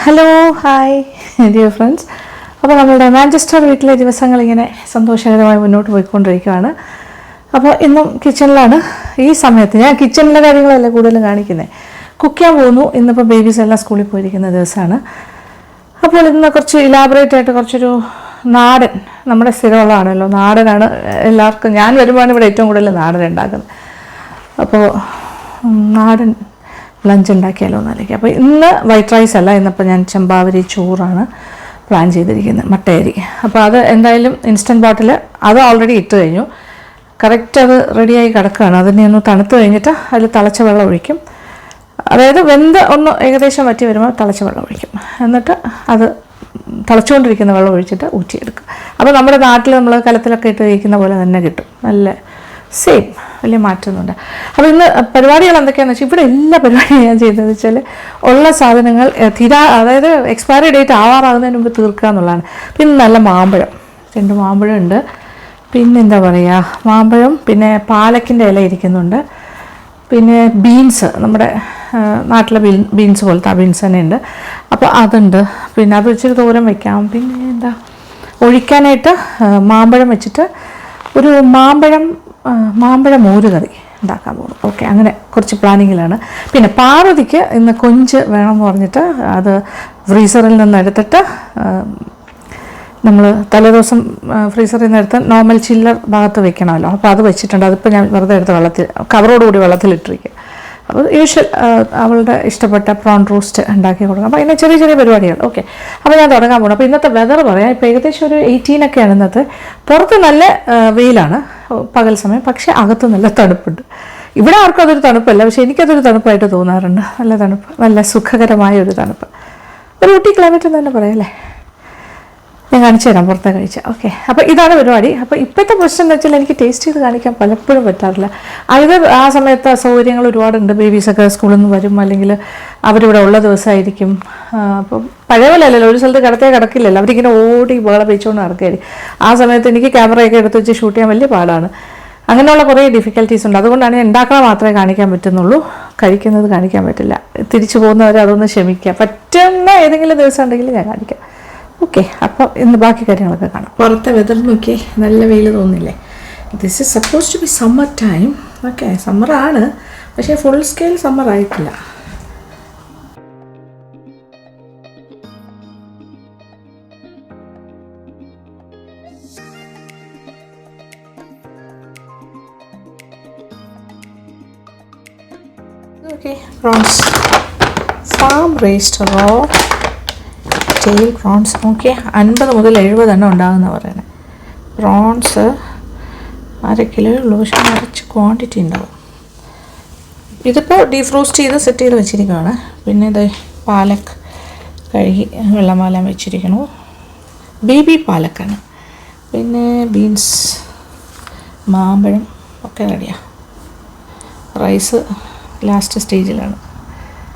Hello hi dear friends. അപ്പോൾ നമ്മളുടെ Manchester വീട്ടിലെ ദിവസങ്ങൾ ഇങ്ങനെ സന്തോഷകരമായി മുന്നോട്ട് പോയിക്കൊണ്ടിരിക്കുകയാണ്. അപ്പോൾ ഇന്നും കിച്ചണിലാണ്. ഈ സമയത്ത് ഞാൻ കിച്ചണിലെ കാര്യങ്ങളല്ല കൂടുതലും കാണിക്കുന്നത്. കുക്ക് ചെയ്യാൻ പോകുന്നു. ഇന്നിപ്പോൾ ബേബീസ് എല്ലാം സ്കൂളിൽ പോയിരിക്കുന്ന ദിവസമാണ്. അപ്പോൾ ഇന്ന് കുറച്ച് ഇലാബറേറ്റ് ആയിട്ട് കുറച്ചൊരു നാടൻ, നമ്മുടെ സ്ഥിരമുള്ളതാണല്ലോ, നാടനാണ് എല്ലാവർക്കും. ഞാൻ വരുമ്പോഴാണ് ഇവിടെ ഏറ്റവും കൂടുതൽ നാടൻ ഉണ്ടാക്കുന്നത്. അപ്പോൾ നാടൻ ലഞ്ച് ഉണ്ടാക്കിയാലോ എന്നാലേക്ക്. അപ്പോൾ ഇന്ന് വൈറ്റ് റൈസ് അല്ല, ഇന്നിപ്പോൾ ഞാൻ ചെമ്പാവരി ചോറാണ് പ്ലാൻ ചെയ്തിരിക്കുന്നത്, മട്ടയരി. അപ്പോൾ അത് എന്തായാലും ഇൻസ്റ്റൻറ്റ് ബോട്ടിൽ അത് ഓൾറെഡി ഇട്ട് കഴിഞ്ഞു. കറക്റ്റ് അത് റെഡിയായി കിടക്കുകയാണ്. അതിനെ ഒന്ന് തണുത്ത് കഴിഞ്ഞിട്ട് അതിൽ തിളച്ച വെള്ളം ഒഴിക്കും. അതായത് വെന്ത് ഒന്ന് ഏകദേശം വറ്റി വരുമ്പോൾ തിളച്ച വെള്ളം ഒഴിക്കും. എന്നിട്ട് അത് തിളച്ചുകൊണ്ടിരിക്കുന്ന വെള്ളം ഒഴിച്ചിട്ട് ഊറ്റിയെടുക്കും. അപ്പോൾ നമ്മുടെ നാട്ടിൽ നമ്മൾ കലത്തിലൊക്കെ ഇട്ട് കഴിക്കുന്ന പോലെ തന്നെ കിട്ടും. നല്ല സെയിം, വലിയ മാറ്റമൊന്നുമില്ല. അപ്പോൾ ഇന്ന് പരിപാടികൾ എന്തൊക്കെയാണെന്ന് വെച്ചാൽ, ഇവിടെ എല്ലാ പരിപാടിയും ഞാൻ ചെയ്യുന്നതെന്ന് വെച്ചാൽ ഉള്ള സാധനങ്ങൾ അതായത് എക്സ്പയറി ഡേറ്റ് ആവാറാകുന്നതിന് മുമ്പ് തീർക്കുക എന്നുള്ളതാണ്. പിന്നെ നല്ല മാമ്പഴം, 2 മാമ്പഴം ഉണ്ട്. പിന്നെ എന്താ പറയുക, മാമ്പഴം, പിന്നെ പാലക്കിൻ്റെ ഇല ഇരിക്കുന്നുണ്ട്. പിന്നെ ബീൻസ്, നമ്മുടെ നാട്ടിലെ ബീൻസ് പോലത്തെ ആ ബീൻസ് തന്നെ ഉണ്ട്. അപ്പോൾ അതുണ്ട്. പിന്നെ അത് വെച്ചിട്ട് തോരൻ വയ്ക്കാം. പിന്നെ എന്താ ഒഴിക്കാനായിട്ട് മാമ്പഴം വെച്ചിട്ട് ഒരു മാമ്പഴ മോര് കറി ഉണ്ടാക്കാൻ പോകും. ഓക്കെ, അങ്ങനെ കുറച്ച് പ്ലാനിങ്ങിലാണ്. പിന്നെ പാർവതിക്ക് ഇന്ന് കൊഞ്ച് വേണമെന്ന് പറഞ്ഞിട്ട് അത് ഫ്രീസറിൽ നിന്ന് എടുത്തിട്ട് നമ്മൾ തലേദിവസം ഫ്രീസറിൽ നിന്ന് എടുത്ത് നോർമൽ ചില്ലർ ഭാഗത്ത് വെക്കണമല്ലോ. അപ്പോൾ അത് വെച്ചിട്ടുണ്ട്. അതിപ്പോൾ ഞാൻ വെറുതെ എടുത്ത് വെള്ളത്തിൽ കവറോടുകൂടി വെള്ളത്തിലിട്ടിരിക്കുക. അപ്പോൾ യൂഷ്വൽ അവളുടെ ഇഷ്ടപ്പെട്ട പ്രോൺ റോസ്റ്റ് ഉണ്ടാക്കി കൊടുക്കണം. അപ്പോൾ അതിന് ചെറിയ ചെറിയ പരിപാടികൾ. ഓക്കെ, അപ്പോൾ ഞാൻ തുടങ്ങാൻ പോകണം. അപ്പോൾ ഇന്നത്തെ വെതർ പറയാം. ഇപ്പോൾ ഏകദേശം ഒരു 18 ഒക്കെയാണ് ഇന്നത്തെ. പുറത്ത് നല്ല വെയിലാണ് പകൽ സമയം, പക്ഷേ അകത്ത് നല്ല തണുപ്പുണ്ട്. ഇവിടെ ആർക്കും അതൊരു തണുപ്പല്ല, പക്ഷേ എനിക്കതൊരു തണുപ്പായിട്ട് തോന്നാറുണ്ട്. നല്ല തണുപ്പ്, നല്ല സുഖകരമായ ഒരു തണുപ്പ്. ഒരു ഊട്ടി ക്ലൈമറ്റ് എന്ന് തന്നെ പറയാം അല്ലേ. ഞാൻ കാണിച്ചു തരാം പുറത്തെ കഴിച്ച. ഓക്കെ, അപ്പോൾ ഇതാണ് പരിപാടി. അപ്പോൾ ഇപ്പോഴത്തെ പ്രശ്നം എന്ന് വെച്ചാൽ എനിക്ക് ടേസ്റ്റ് ചെയ്ത് കാണിക്കാൻ പലപ്പോഴും പറ്റാറില്ല. അത് ആ സമയത്ത് സൗകര്യങ്ങൾ ഒരുപാടുണ്ട്. ബേബീസൊക്കെ സ്കൂളിൽ നിന്ന് വരും, അല്ലെങ്കിൽ അവരിവിടെ ഉള്ള ദിവസമായിരിക്കും. അപ്പം പഴയ പോലെ അല്ലല്ലോ, ഒരു സ്ഥലത്ത് കിടക്കില്ലല്ലോ, അവരിങ്ങനെ ഓടി ബഹളം വെച്ചുകൊണ്ട് നടക്കുകയായിരിക്കും. ആ സമയത്ത് എനിക്ക് ക്യാമറയൊക്കെ എടുത്ത് വെച്ച് ഷൂട്ട് ചെയ്യാൻ വലിയ പാടാണ്. അങ്ങനെയുള്ള കുറേ ഡിഫിക്കൽട്ടീസ് ഉണ്ട്. അതുകൊണ്ടാണ് ഉണ്ടാക്കാൻ മാത്രമേ കാണിക്കാൻ പറ്റുന്നുള്ളൂ, കഴിക്കുന്നത് കാണിക്കാൻ പറ്റില്ല. തിരിച്ചു പോകുന്നവരെ അതൊന്ന് ക്ഷമിക്കുക. പറ്റുന്ന ഏതെങ്കിലും ദിവസം ഉണ്ടെങ്കിൽ ഞാൻ കാണിക്കാം. ഓക്കെ, അപ്പോൾ ഇന്ന് ബാക്കി കാര്യങ്ങളൊക്കെ കാണാം. പുറത്തെ വെതർ നോക്കി, നല്ല വെയിൽ തോന്നില്ലേ. This is suppose to be summer time. Okay, സമ്മറാണ്, പക്ഷേ ഫുൾ സ്കെയിൽ സമ്മർ ആയിട്ടില്ല. Okay, prawns, farm raised raw tail prawns. Okay, 50 മുതൽ 70 എണ്ണം ഉണ്ടാകുമെന്നാണ് പറയുന്നത്. പ്രോൺസ് 1/2 കിലോ ഉള്ളൂ, പക്ഷേ നിറച്ച് ക്വാണ്ടിറ്റി ഉണ്ടാവും. ഇതിപ്പോൾ ഡീഫ്രോസ്റ്റ് ചെയ്ത് സെറ്റ് ചെയ്ത് വെച്ചിരിക്കുകയാണ്. പിന്നെ ഇത് പാലക്ക് കഴുകി വെള്ളമാലാൻ വെച്ചിരിക്കണു, ബേബി പാലക്കാണ്. പിന്നെ ബീൻസ്, മാമ്പഴം ഒക്കെ റെഡിയാണ്. റൈസ് ലാസ്റ്റ് സ്റ്റേജിലാണ്.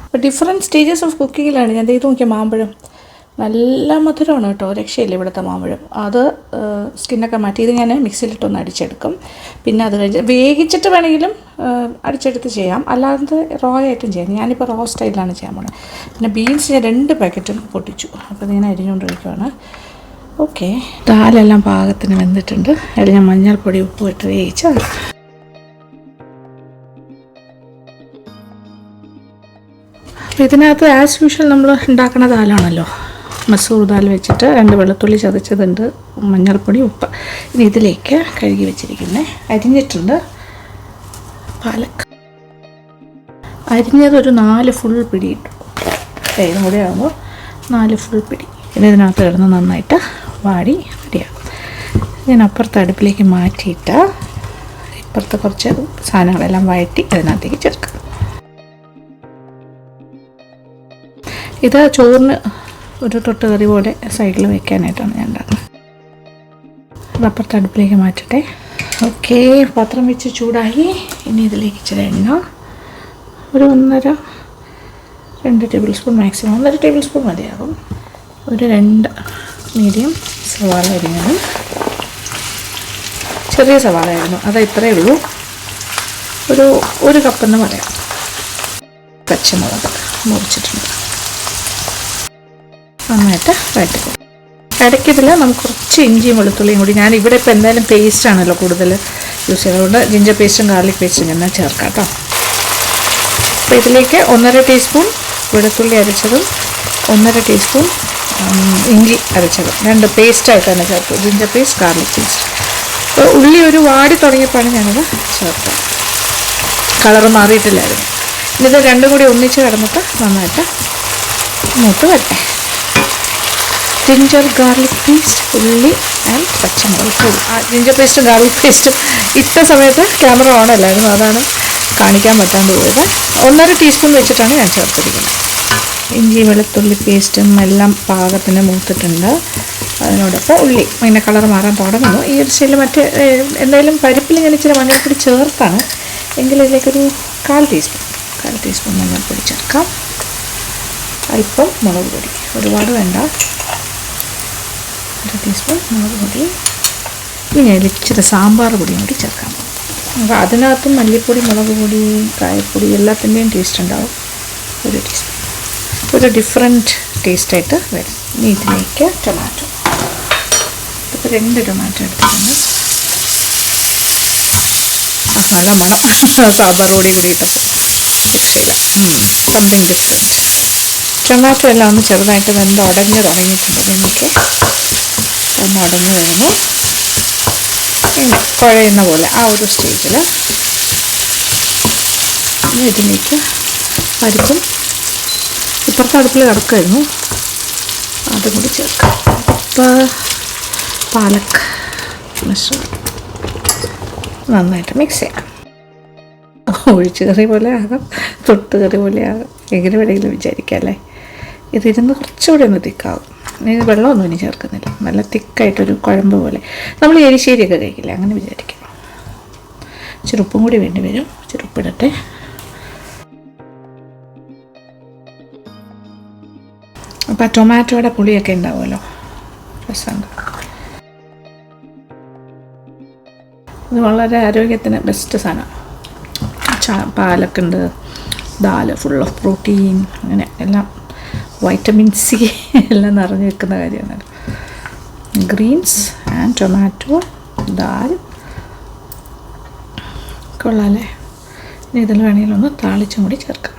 അപ്പോൾ ഡിഫറെൻറ്റ് സ്റ്റേജസ് ഓഫ് കുക്കിങ്ങിലാണ്. ഞാൻ ചെയ്ത് നോക്കിയ മാമ്പഴം നല്ല മധുരമാണ് കേട്ടോ, രക്ഷയില്ല ഇവിടുത്തെ മാമ്പഴം. അത് സ്കിന്നൊക്കെ മാറ്റി ഇത് ഞാൻ മിക്സിയിലിട്ടൊന്ന് അടിച്ചെടുക്കും. പിന്നെ അത് കഴിഞ്ഞ് വേവിച്ചിട്ട് വേണമെങ്കിലും അടിച്ചെടുത്ത് ചെയ്യാം, അല്ലാതെ റോ ആയിട്ടും ചെയ്യാം. ഞാനിപ്പോൾ റോ സ്റ്റൈലിലാണ് ചെയ്യാൻ പോകുന്നത്. പിന്നെ ബീൻസ് ഞാൻ 2 പാക്കറ്റും പൊട്ടിച്ചു. അപ്പോൾ ഇതിങ്ങനെ അരിഞ്ഞുകൊണ്ടിരിക്കുകയാണ്. ഓക്കെ, ദാലെല്ലാം പാകത്തിന് വെന്തിട്ടുണ്ട്. അതിൽ ഞാൻ മഞ്ഞൾപ്പൊടി, ഉപ്പ് ഇട്ട് വേവിച്ച് അപ്പോൾ ഇതിനകത്ത് ആസ് യൂഷ്വൽ നമ്മൾ ഉണ്ടാക്കുന്ന ദാലാണല്ലോ, മസൂർ ദാൽ വെച്ചിട്ട് 2 വെളുത്തുള്ളി ചതച്ചതുണ്ട്, മഞ്ഞൾപ്പൊടി, ഉപ്പ്. ഇനി ഇതിലേക്ക് കഴുകി വെച്ചിരിക്കുന്നത് അരിഞ്ഞിട്ടുണ്ട് പാലക്ക്. അരിഞ്ഞത് ഒരു 4 ഫുൾ പിടി ഇട്ടു. ഇതും കൂടെ ആകുമ്പോൾ 4 ഫുൾ പിടി. ഇനി ഇതിനകത്ത് കിടന്ന് നന്നായിട്ട് വാടി റെഡിയാകും. ഞാൻ അപ്പുറത്തെ അടുപ്പിലേക്ക് മാറ്റിയിട്ട് ഇപ്പുറത്ത് കുറച്ച് സാധനങ്ങളെല്ലാം വഴറ്റി അതിനകത്തേക്ക് ചേർക്കാം. ഇത് ചോറിന് ഒരു തൊട്ട് കറി പോലെ സൈഡിൽ വെക്കാനായിട്ടാണ് ഞാൻ ഉണ്ടാക്കുന്നത്. അപ്പുറത്തെ അടുപ്പിലേക്ക് മാറ്റട്ടെ. ഓക്കെ, പാത്രം വെച്ച് ചൂടായി. ഇനി ഇതിലേക്ക് ഇച്ചിരി എണ്ണ, ഒരു 1.5-2 table spoon, maximum 1.5 table spoon മതിയാകും. ഒരു 2 മീഡിയം സവാള അരിഞ്ഞതും, ചെറിയ സവാള ആയിരുന്നു, അത് ഇത്രയേ ഉള്ളൂ. ഒരു കപ്പെന്ന് പറയാം. പച്ചമുളക് മുറിച്ചിട്ടുണ്ട്. നന്നായിട്ട് വഴറ്റുക. ഇടയ്ക്കിതിൽ നമുക്ക് കുറച്ച് ഇഞ്ചിയും വെളുത്തുള്ളിയും കൂടി, ഞാൻ ഇവിടെ ഇപ്പോൾ എന്തായാലും പേസ്റ്റാണല്ലോ കൂടുതൽ യൂസ് ചെയ്യുന്നത്, ജിഞ്ചർ പേസ്റ്റും ഗാർലിക് പേസ്റ്റും ഞാൻ ചേർക്കാം കേട്ടോ. അപ്പോൾ ഇതിലേക്ക് 1.5 ടീസ്പൂൺ വെളുത്തുള്ളി അരച്ചതും 1.5 ടീസ്പൂൺ ഇഞ്ചി അരച്ചതും, രണ്ട് പേസ്റ്റായിട്ട് തന്നെ ചേർത്തു, ജിഞ്ചർ പേസ്റ്റ് ഗാർലിക് പേസ്റ്റ്. അപ്പോൾ ഉള്ളി ഒരു വാടി തുടങ്ങിയപ്പോഴാണ് ഞാനത് ചേർത്തത്, കളറ് മാറിയിട്ടില്ലായിരുന്നു. ഇത് രണ്ടും കൂടി ഒന്നിച്ച് കിടന്നിട്ട് നന്നായിട്ട് മൂത്ത് വരട്ടെ. ജിഞ്ചർ ഗാർലിക് പേസ്റ്റ്, ഉള്ളി ആൻഡ് പച്ചമുളക് പൊടി. ജിഞ്ചർ പേസ്റ്റും ഗാർലിക് പേസ്റ്റും ഇട്ട സമയത്ത് ക്യാമറ ഓൺ അല്ലായിരുന്നു, അതാണ് കാണിക്കാൻ പറ്റാണ്ട് പോയത്. 1.5 ടീസ്പൂൺ വെച്ചിട്ടാണ് ഞാൻ ചേർത്തിരിക്കുന്നത്. ഇഞ്ചി വെളുത്തുള്ളി പേസ്റ്റും എല്ലാം പാകത്തിന് മൂത്തിട്ടുണ്ട്. അതിനോടൊപ്പം ഉള്ളി അതിൻ്റെ കളർ മാറാൻ തുടങ്ങുന്നു. ഈ ഒരു സ്റ്റൈലിൽ എന്തായാലും പരിപ്പിൽ ഞാൻ ഇച്ചിരി മഞ്ഞൾപ്പൊടി ചേർത്താണ്, എങ്കിൽ ഇതിലേക്കൊരു 1/4 ടീസ്പൂൺ മഞ്ഞൾപ്പൊടി ചേർക്കാം. അല്പം മുളക് പൊടി, ഒരുപാട് വേണ്ട, 1 ടീസ്പൂൺ മുളക് പൊടി. ഇനി അതിൽ ഇച്ചിരി സാമ്പാർ പൊടിയും കൂടി ചേർക്കാം. അപ്പോൾ അതിനകത്തും മല്ലിപ്പൊടി, മുളക് പൊടി, കായപ്പൊടി എല്ലാത്തിൻ്റെയും ടേസ്റ്റ് ഉണ്ടാവും. 1 ടീസ്പൂൺ, ഒരു ഡിഫറെൻറ്റ് ടേസ്റ്റായിട്ട് വരും. ഇനി ഇതിലേക്ക് ടൊമാറ്റോ, ഇപ്പോൾ 2 ടൊമാറ്റോ എടുത്തിട്ടുണ്ട്. നല്ല മണം സാമ്പാർ പൊടി കൂടി ഇട്ടപ്പോൾ രക്ഷയില്ല, സംതിങ് ഡിഫറെൻറ്റ്. ടൊമാറ്റോ എല്ലാം ഒന്ന് ചെറുതായിട്ട് വെന്ത് ഉടഞ്ഞ് തുടങ്ങിയിട്ടുണ്ട്. എനിക്ക് ഒന്ന് ഉടഞ്ഞ് വരുന്നു, ഇങ്ങനെ കുഴയുന്ന പോലെ ആ ഒരു സ്റ്റേജിൽ ഇതിലേക്ക് പരിപ്പും ഇപ്പുറത്തെ അടുപ്പിൽ കിടക്കുമായിരുന്നു, അതും കൂടി ചേർക്കാം. പാലക്ക് മിശ്രം നന്നായിട്ട് മിക്സ് ചെയ്യാം. ഒഴിച്ച് കറി പോലെ ആകാം, തൊട്ട് കറി പോലെ ആകാം, എങ്ങനെ വേണമെങ്കിലും വിചാരിക്കാം അല്ലേ. ഇതിരുന്ന് കുറച്ചുകൂടി ഒന്ന് തിക്കാവും. ഇത് വെള്ളമൊന്നും ഇനി ചേർക്കുന്നില്ല, നല്ല തിക്കായിട്ടൊരു കുഴമ്പ് പോലെ. നമ്മൾ എരിശ്ശേരിയൊക്കെ കഴിക്കില്ല, അങ്ങനെ വിചാരിക്കാം. ചെറുപ്പും കൂടി വേണ്ടി വരും, ചെറുപ്പിടട്ടെ. അപ്പോൾ ടൊമാറ്റോയുടെ പുളിയൊക്കെ ഉണ്ടാവുമല്ലോ, രസമുണ്ട്. ഇത് വളരെ ആരോഗ്യത്തിന് ബെസ്റ്റ് സാധനം. പാലക്കുണ്ട്, ദാല് ഫുൾ ഓഫ് പ്രോട്ടീൻ, അങ്ങനെ എല്ലാം വൈറ്റമിൻ സി എല്ലാം നിറഞ്ഞു വെക്കുന്ന കാര്യമാണ്. ഗ്രീൻസ് ആൻഡ് ടൊമാറ്റോ, ദാൽ, കൊള്ളാമല്ലേ. ഇനി ഇതിൽ വേണമെങ്കിലും ഒന്ന് താളിച്ചും കൂടി ചേർക്കാം.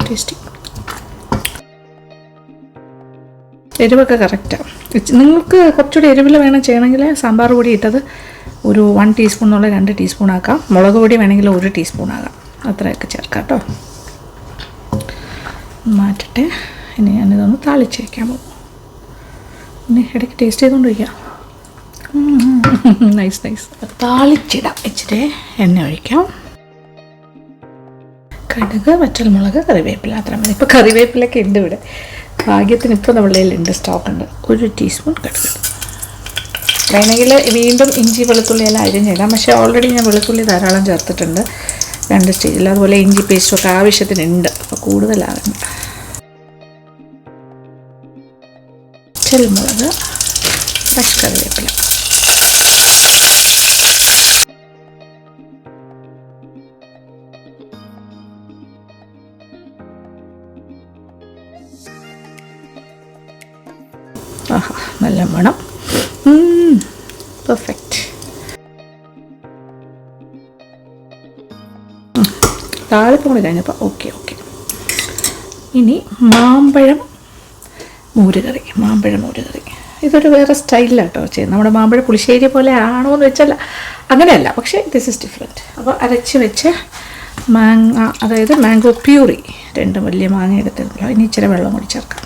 ടേസ്റ്റി. എരിവൊക്കെ കറക്റ്റാണ്. നിങ്ങൾക്ക് കുറച്ചുകൂടി എരിവിൽ വേണം ചെയ്യണമെങ്കിൽ സാമ്പാർ പൊടി ഇട്ടത് ഒരു 1 ടീസ്പൂൺ എന്നുള്ള 2 ടീസ്പൂൺ ആക്കാം. മുളക് പൊടി വേണമെങ്കിൽ 1 ടീസ്പൂൺ ആകാം, അത്രയൊക്കെ ചേർക്കാം കേട്ടോ. മാറ്റട്ടെ. ഇനി ഞാനിതൊന്ന് താളിച്ച് വയ്ക്കാൻ പോകും. ഇനി ഇടയ്ക്ക് ടേസ്റ്റ് ചെയ്തുകൊണ്ടിരിക്കാം. Nice nice. താളിച്ചിടാം. ഇച്ചിരി എണ്ണ ഒഴിക്കാം. കടുക്, വറ്റൽമുളക്, കറിവേപ്പില, അത്ര മതി. ഇപ്പോൾ കറിവേപ്പിലൊക്കെ ഉണ്ട് ഇവിടെ, ഭാഗ്യത്തിന് ഇപ്പോൾ നമ്മുടെ കയ്യിലുണ്ട്, സ്റ്റോക്ക് ഉണ്ട്. 1 ടീസ്പൂൺ കടുക്. വേണമെങ്കിൽ വീണ്ടും ഇഞ്ചി വെളുത്തുള്ളി എല്ലാം അരിഞ്ഞിടാം, പക്ഷേ ഓൾറെഡി ഞാൻ വെളുത്തുള്ളി ധാരാളം ചേർത്തിട്ടുണ്ട് 2 സ്റ്റേജിൽ. അതുപോലെ ഇഞ്ചി പേസ്റ്റും ഒക്കെ ആവശ്യത്തിനുണ്ട്, അപ്പോൾ കൂടുതലാകണ്ട. വറ്റൽമുളക്, ഫ്രഷ് കറിവേപ്പില. ആഹാ, നല്ല മണം. പെർഫെക്റ്റ്. താളിപ്പം കൂടി കഴിഞ്ഞപ്പോൾ ഓക്കെ. ഇനി മാമ്പഴം മോരുകറി. ഇതൊരു വേറെ സ്റ്റൈലിലാണ് കേട്ടോ ചെയ്യുന്നത്. നമ്മുടെ മാമ്പഴ പുളിശ്ശേരി പോലെ ആണോ എന്ന് വെച്ചാൽ അങ്ങനെയല്ല, പക്ഷേ ദിസ് ഇസ് ഡിഫറെൻറ്റ്. അപ്പോൾ അരച്ച് വെച്ച് മാങ്ങ, അതായത് മാംഗോ പ്യൂറി, 2 വലിയ മാങ്ങ എടുത്തിരുന്നല്ലോ. ഇനി ഇച്ചിരി വെള്ളം കൂടി ചേർക്കാം.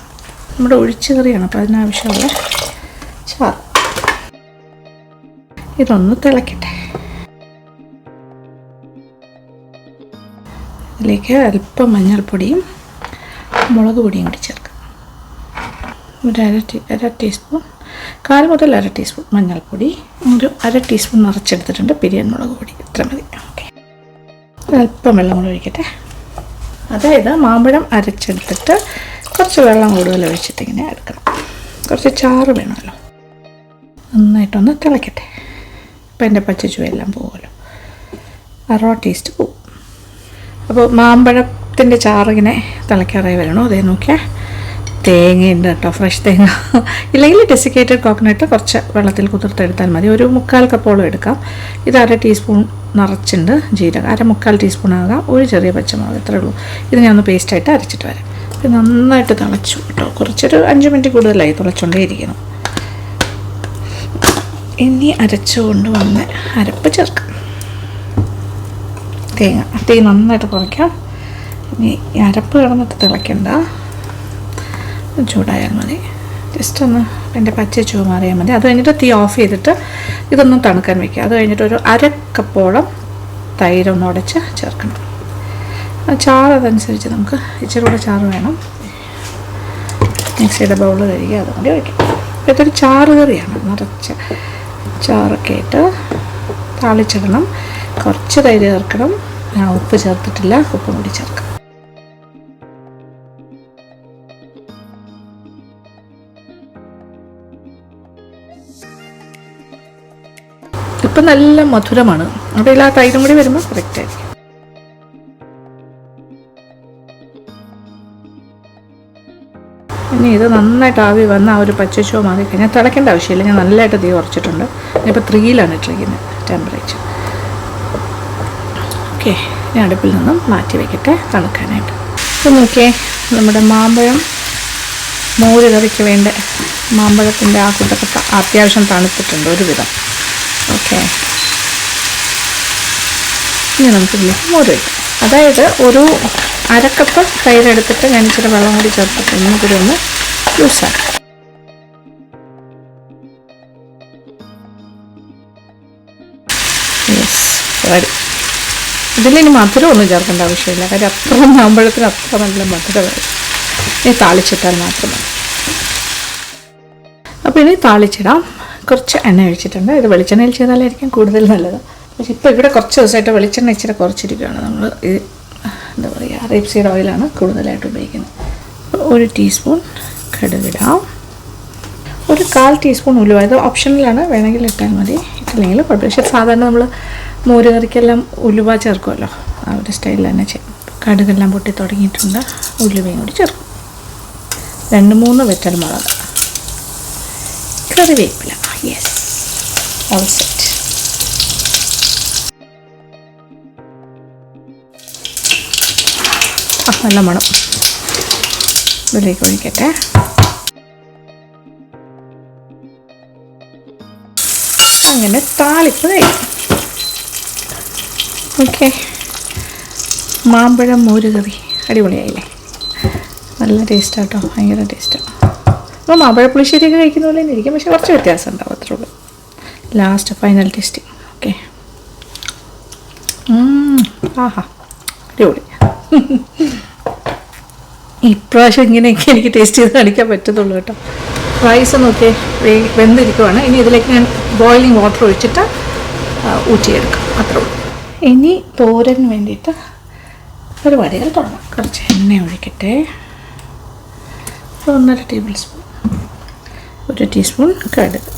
നമ്മുടെ ഒഴിച്ച് കറിയാണ്, അപ്പോൾ അതിനാവശ്യമുള്ള ചാറ്. ഇതൊന്ന് തിളക്കട്ടെ. ഇതിലേക്ക് അല്പം മഞ്ഞൾപ്പൊടിയും മുളക് പൊടിയും കൂടി ചേർക്കാം. ഒരു അര ടീസ്പൂൺ, 1/4 മുതൽ അര ടീസ്പൂൺ മഞ്ഞൾപ്പൊടി, ഒരു അര ടീസ്പൂൺ നിറച്ചെടുത്തിട്ടുണ്ട് പിരിയൻ മുളക് പൊടി, ഇത്ര മതി. ഓക്കെ, അല്പം വെള്ളം കൂടി ഒഴിക്കട്ടെ. അതായത് മാമ്പഴം അരച്ചെടുത്തിട്ട് കുറച്ച് വെള്ളം കൂടുതൽ ഒഴിച്ചിട്ട് ഇങ്ങനെ എടുക്കണം. കുറച്ച് ചാറ് വേണമല്ലോ. നന്നായിട്ടൊന്ന് തിളക്കട്ടെ. ഇപ്പം എൻ്റെ പച്ചച്ചുവയെല്ലാം പോകുമല്ലോ, റോ ടേസ്റ്റ് പോകും. അപ്പോൾ മാമ്പഴത്തിൻ്റെ ചാറിങ്ങനെ തിളയ്ക്കാറായി വരണോ, അതേ നോക്കിയാൽ തേങ്ങയുണ്ട് കേട്ടോ, ഫ്രഷ് തേങ്ങ. ഇല്ലെങ്കിൽ ഡെസിക്കേറ്റഡ് കോക്കനട്ട് കുറച്ച് വെള്ളത്തിൽ കുതിർത്തെടുത്താൽ മതി. ഒരു 3/4 കപ്പോളം എടുക്കാം. ഇത് 1/2 ടീസ്പൂൺ നിറച്ചുണ്ട് ജീരകം, 1/4 ടീസ്പൂൺ ആകാം, ഒരു ചെറിയ പച്ചമുളക്, ഇത്രയേ ഉള്ളൂ. ഇത് ഞാനൊന്ന് പേസ്റ്റായിട്ട് അരച്ചിട്ട് വരാം. ഇത് നന്നായിട്ട് തിളച്ചു കേട്ടോ, കുറച്ചൊരു 5 മിനിറ്റ് കൂടുതലായി തിളച്ചുകൊണ്ടേ ഇരിക്കണം. ഇനി അരച്ചുകൊണ്ട് വന്ന് അരപ്പ് ചേർക്കാം. തേങ്ങ തീ നന്നായിട്ട് കുറയ്ക്കാം. ഇനി ഈ അരപ്പ് കിടന്നിട്ട് തിളയ്ക്കണ്ട, ചൂടായാൽ മതി. ജസ്റ്റ് ഒന്ന് എൻ്റെ പച്ച ചുവ മാറിയാൽ മതി. അത് കഴിഞ്ഞിട്ട് തീ ഓഫ് ചെയ്തിട്ട് ഇതൊന്നും തണുക്കാൻ വയ്ക്കുക. അത് കഴിഞ്ഞിട്ട് ഒരു 1/2 കപ്പോളം തൈര് ഒന്ന് ഉടച്ച് ചേർക്കണം. ചാറ് അതനുസരിച്ച് നമുക്ക് ഇച്ചിരി കൂടെ ചാറ് വേണം. മിക്സിയുടെ ബൗൾ കഴുകി അതും കൂടി വയ്ക്കാം. ഇതൊരു ചാറ് കറിയാണ്, നിറച്ച് ചാറൊക്കെ ഇട്ട് താളിച്ചിടണം. കുറച്ച് തൈര് ചേർക്കണം. ഞാൻ ഉപ്പ് ചേർത്തിട്ടില്ല, ഉപ്പും കൂടി ചേർക്കാം. ഇപ്പം നല്ല മധുരമാണ്. അപ്പോൾ ആ തൈരും കൂടി വരുമ്പോൾ കറക്റ്റ് ആയിരിക്കും. ഇനി ഇത് നന്നായിട്ട് ആവി വന്ന് ആ ഒരു പച്ചച്ചോ മാറി കഴിഞ്ഞാൽ തിളയ്ക്കേണ്ട ആവശ്യമില്ല. ഞാൻ നല്ലതായിട്ട് തീ കുറച്ചിട്ടുണ്ട്. ഇപ്പോൾ 3-ലാണ് ഇട്ടിരിക്കുന്നത് ടെമ്പറേച്ചർ. ഓക്കെ, ഞാൻ അടുപ്പിൽ നിന്നും മാറ്റി വയ്ക്കട്ടെ തണുക്കാനായിട്ട്. അപ്പോൾ നോക്കിയേ, നമ്മുടെ മാമ്പഴം മോര് കറിക്ക് വേണ്ട മാമ്പഴത്തിൻ്റെ ആ കൂട്ടൊക്കെ അത്യാവശ്യം തണുത്തിട്ടുണ്ട് ഒരുവിധം. ഓക്കെ, ഇനി നമുക്കിതിലേക്ക് മോര് വയ്ക്കാം. അതായത് ഒരു 1/2 കപ്പ് തൈരെടുത്തിട്ട് ഞാൻ ഇച്ചിരി വെള്ളം കൂടി ചേർത്തിട്ട് ഒന്നും കൂടി ഒന്ന് ലൂസാക്കാം. Yes, ready. ഇതിലിനി മധുരം ഒന്നും ചേർക്കേണ്ട ആവശ്യമില്ല, കാര്യം അത്ര മാമ്പഴത്തിന് അത്ര നല്ല മധുരം വരും. ഇനി താളിച്ചിട്ടാൽ മാത്രം മതി. അപ്പോൾ ഇനി താളിച്ചിടാം. കുറച്ച് എണ്ണ ഒഴിച്ചിട്ടുണ്ട്. ഇത് വെളിച്ചെണ്ണയിൽ ചെയ്താലായിരിക്കും കൂടുതൽ നല്ലത്. പക്ഷെ ഇപ്പോൾ ഇവിടെ കുറച്ച് ദിവസമായിട്ട് വെളിച്ചെണ്ണ ഇച്ചിരി കുറച്ചിരിക്കുകയാണ്. നമ്മൾ എന്താ പറയുക, റേപ്സീഡ് ഓയിലാണ് കൂടുതലായിട്ട് ഉപയോഗിക്കുന്നത്. 1 ടീസ്പൂൺ കടുകിടാം. ഒരു 1/4 ടീസ്പൂൺ ഉലുവ. ഇത് ഓപ്ഷനിലാണ്, വേണമെങ്കിൽ ഇട്ടാൽ മതി, ഇട്ടില്ലെങ്കിൽ കുഴപ്പമില്ല. പക്ഷേ സാധാരണ നമ്മൾ മോര് കറിക്കെല്ലാം ഉലുവ ചേർക്കുമല്ലോ, ആ ഒരു സ്റ്റൈലിൽ തന്നെ ചെയ്യും. കടുകെല്ലാം പൊട്ടി തുടങ്ങിയിട്ടുണ്ട്. ഉലുവയും കൂടി ചേർക്കും. 2-3 വെറ്റൽമുളക്, കറിവേപ്പില. Yes, all set. നല്ല മണം. ഇതിലേക്ക് ഒഴിക്കട്ടെ. അങ്ങനെ താളിപ്പ് കഴിയും. ഓക്കെ, മാമ്പഴം മോര് കറി അടിപൊളിയായില്ലേ? നല്ല ടേസ്റ്റാട്ടോ, ഭയങ്കര ടേസ്റ്റാണ്. അപ്പോൾ മാമ്പഴ പുളിശ്ശേരിയൊക്കെ കഴിക്കുന്ന പോലെ തന്നെ ഇരിക്കും, പക്ഷെ കുറച്ച് വ്യത്യാസം ഉണ്ടാവും, അത്രേ ഉള്ളൂ. Last final tasting. ഓക്കെ, ആഹാ, അടിപൊളി. ഇപ്രാവശ്യം ഇങ്ങനെയൊക്കെ എനിക്ക് ടേസ്റ്റ് ചെയ്ത് കാണിക്കാൻ പറ്റുന്നുള്ളൂ കേട്ടോ. റൈസ് നോക്കി വെന്തിരിക്കുവാണ്. ഇനി ഇതിലേക്ക് ഞാൻ ബോയിലിംഗ് വാട്ടർ ഒഴിച്ചിട്ട് ഊറ്റിയെടുക്കാം, അത്രേ ഉള്ളൂ. ഇനി തോരന് വേണ്ടിയിട്ട് പരിപാടികൾ തുടങ്ങാം. കുറച്ച് എണ്ണ ഒഴിക്കട്ടെ. 1.5 ടേബിൾ സ്പൂൺ, 1 ടീസ്പൂൺ കടുക്.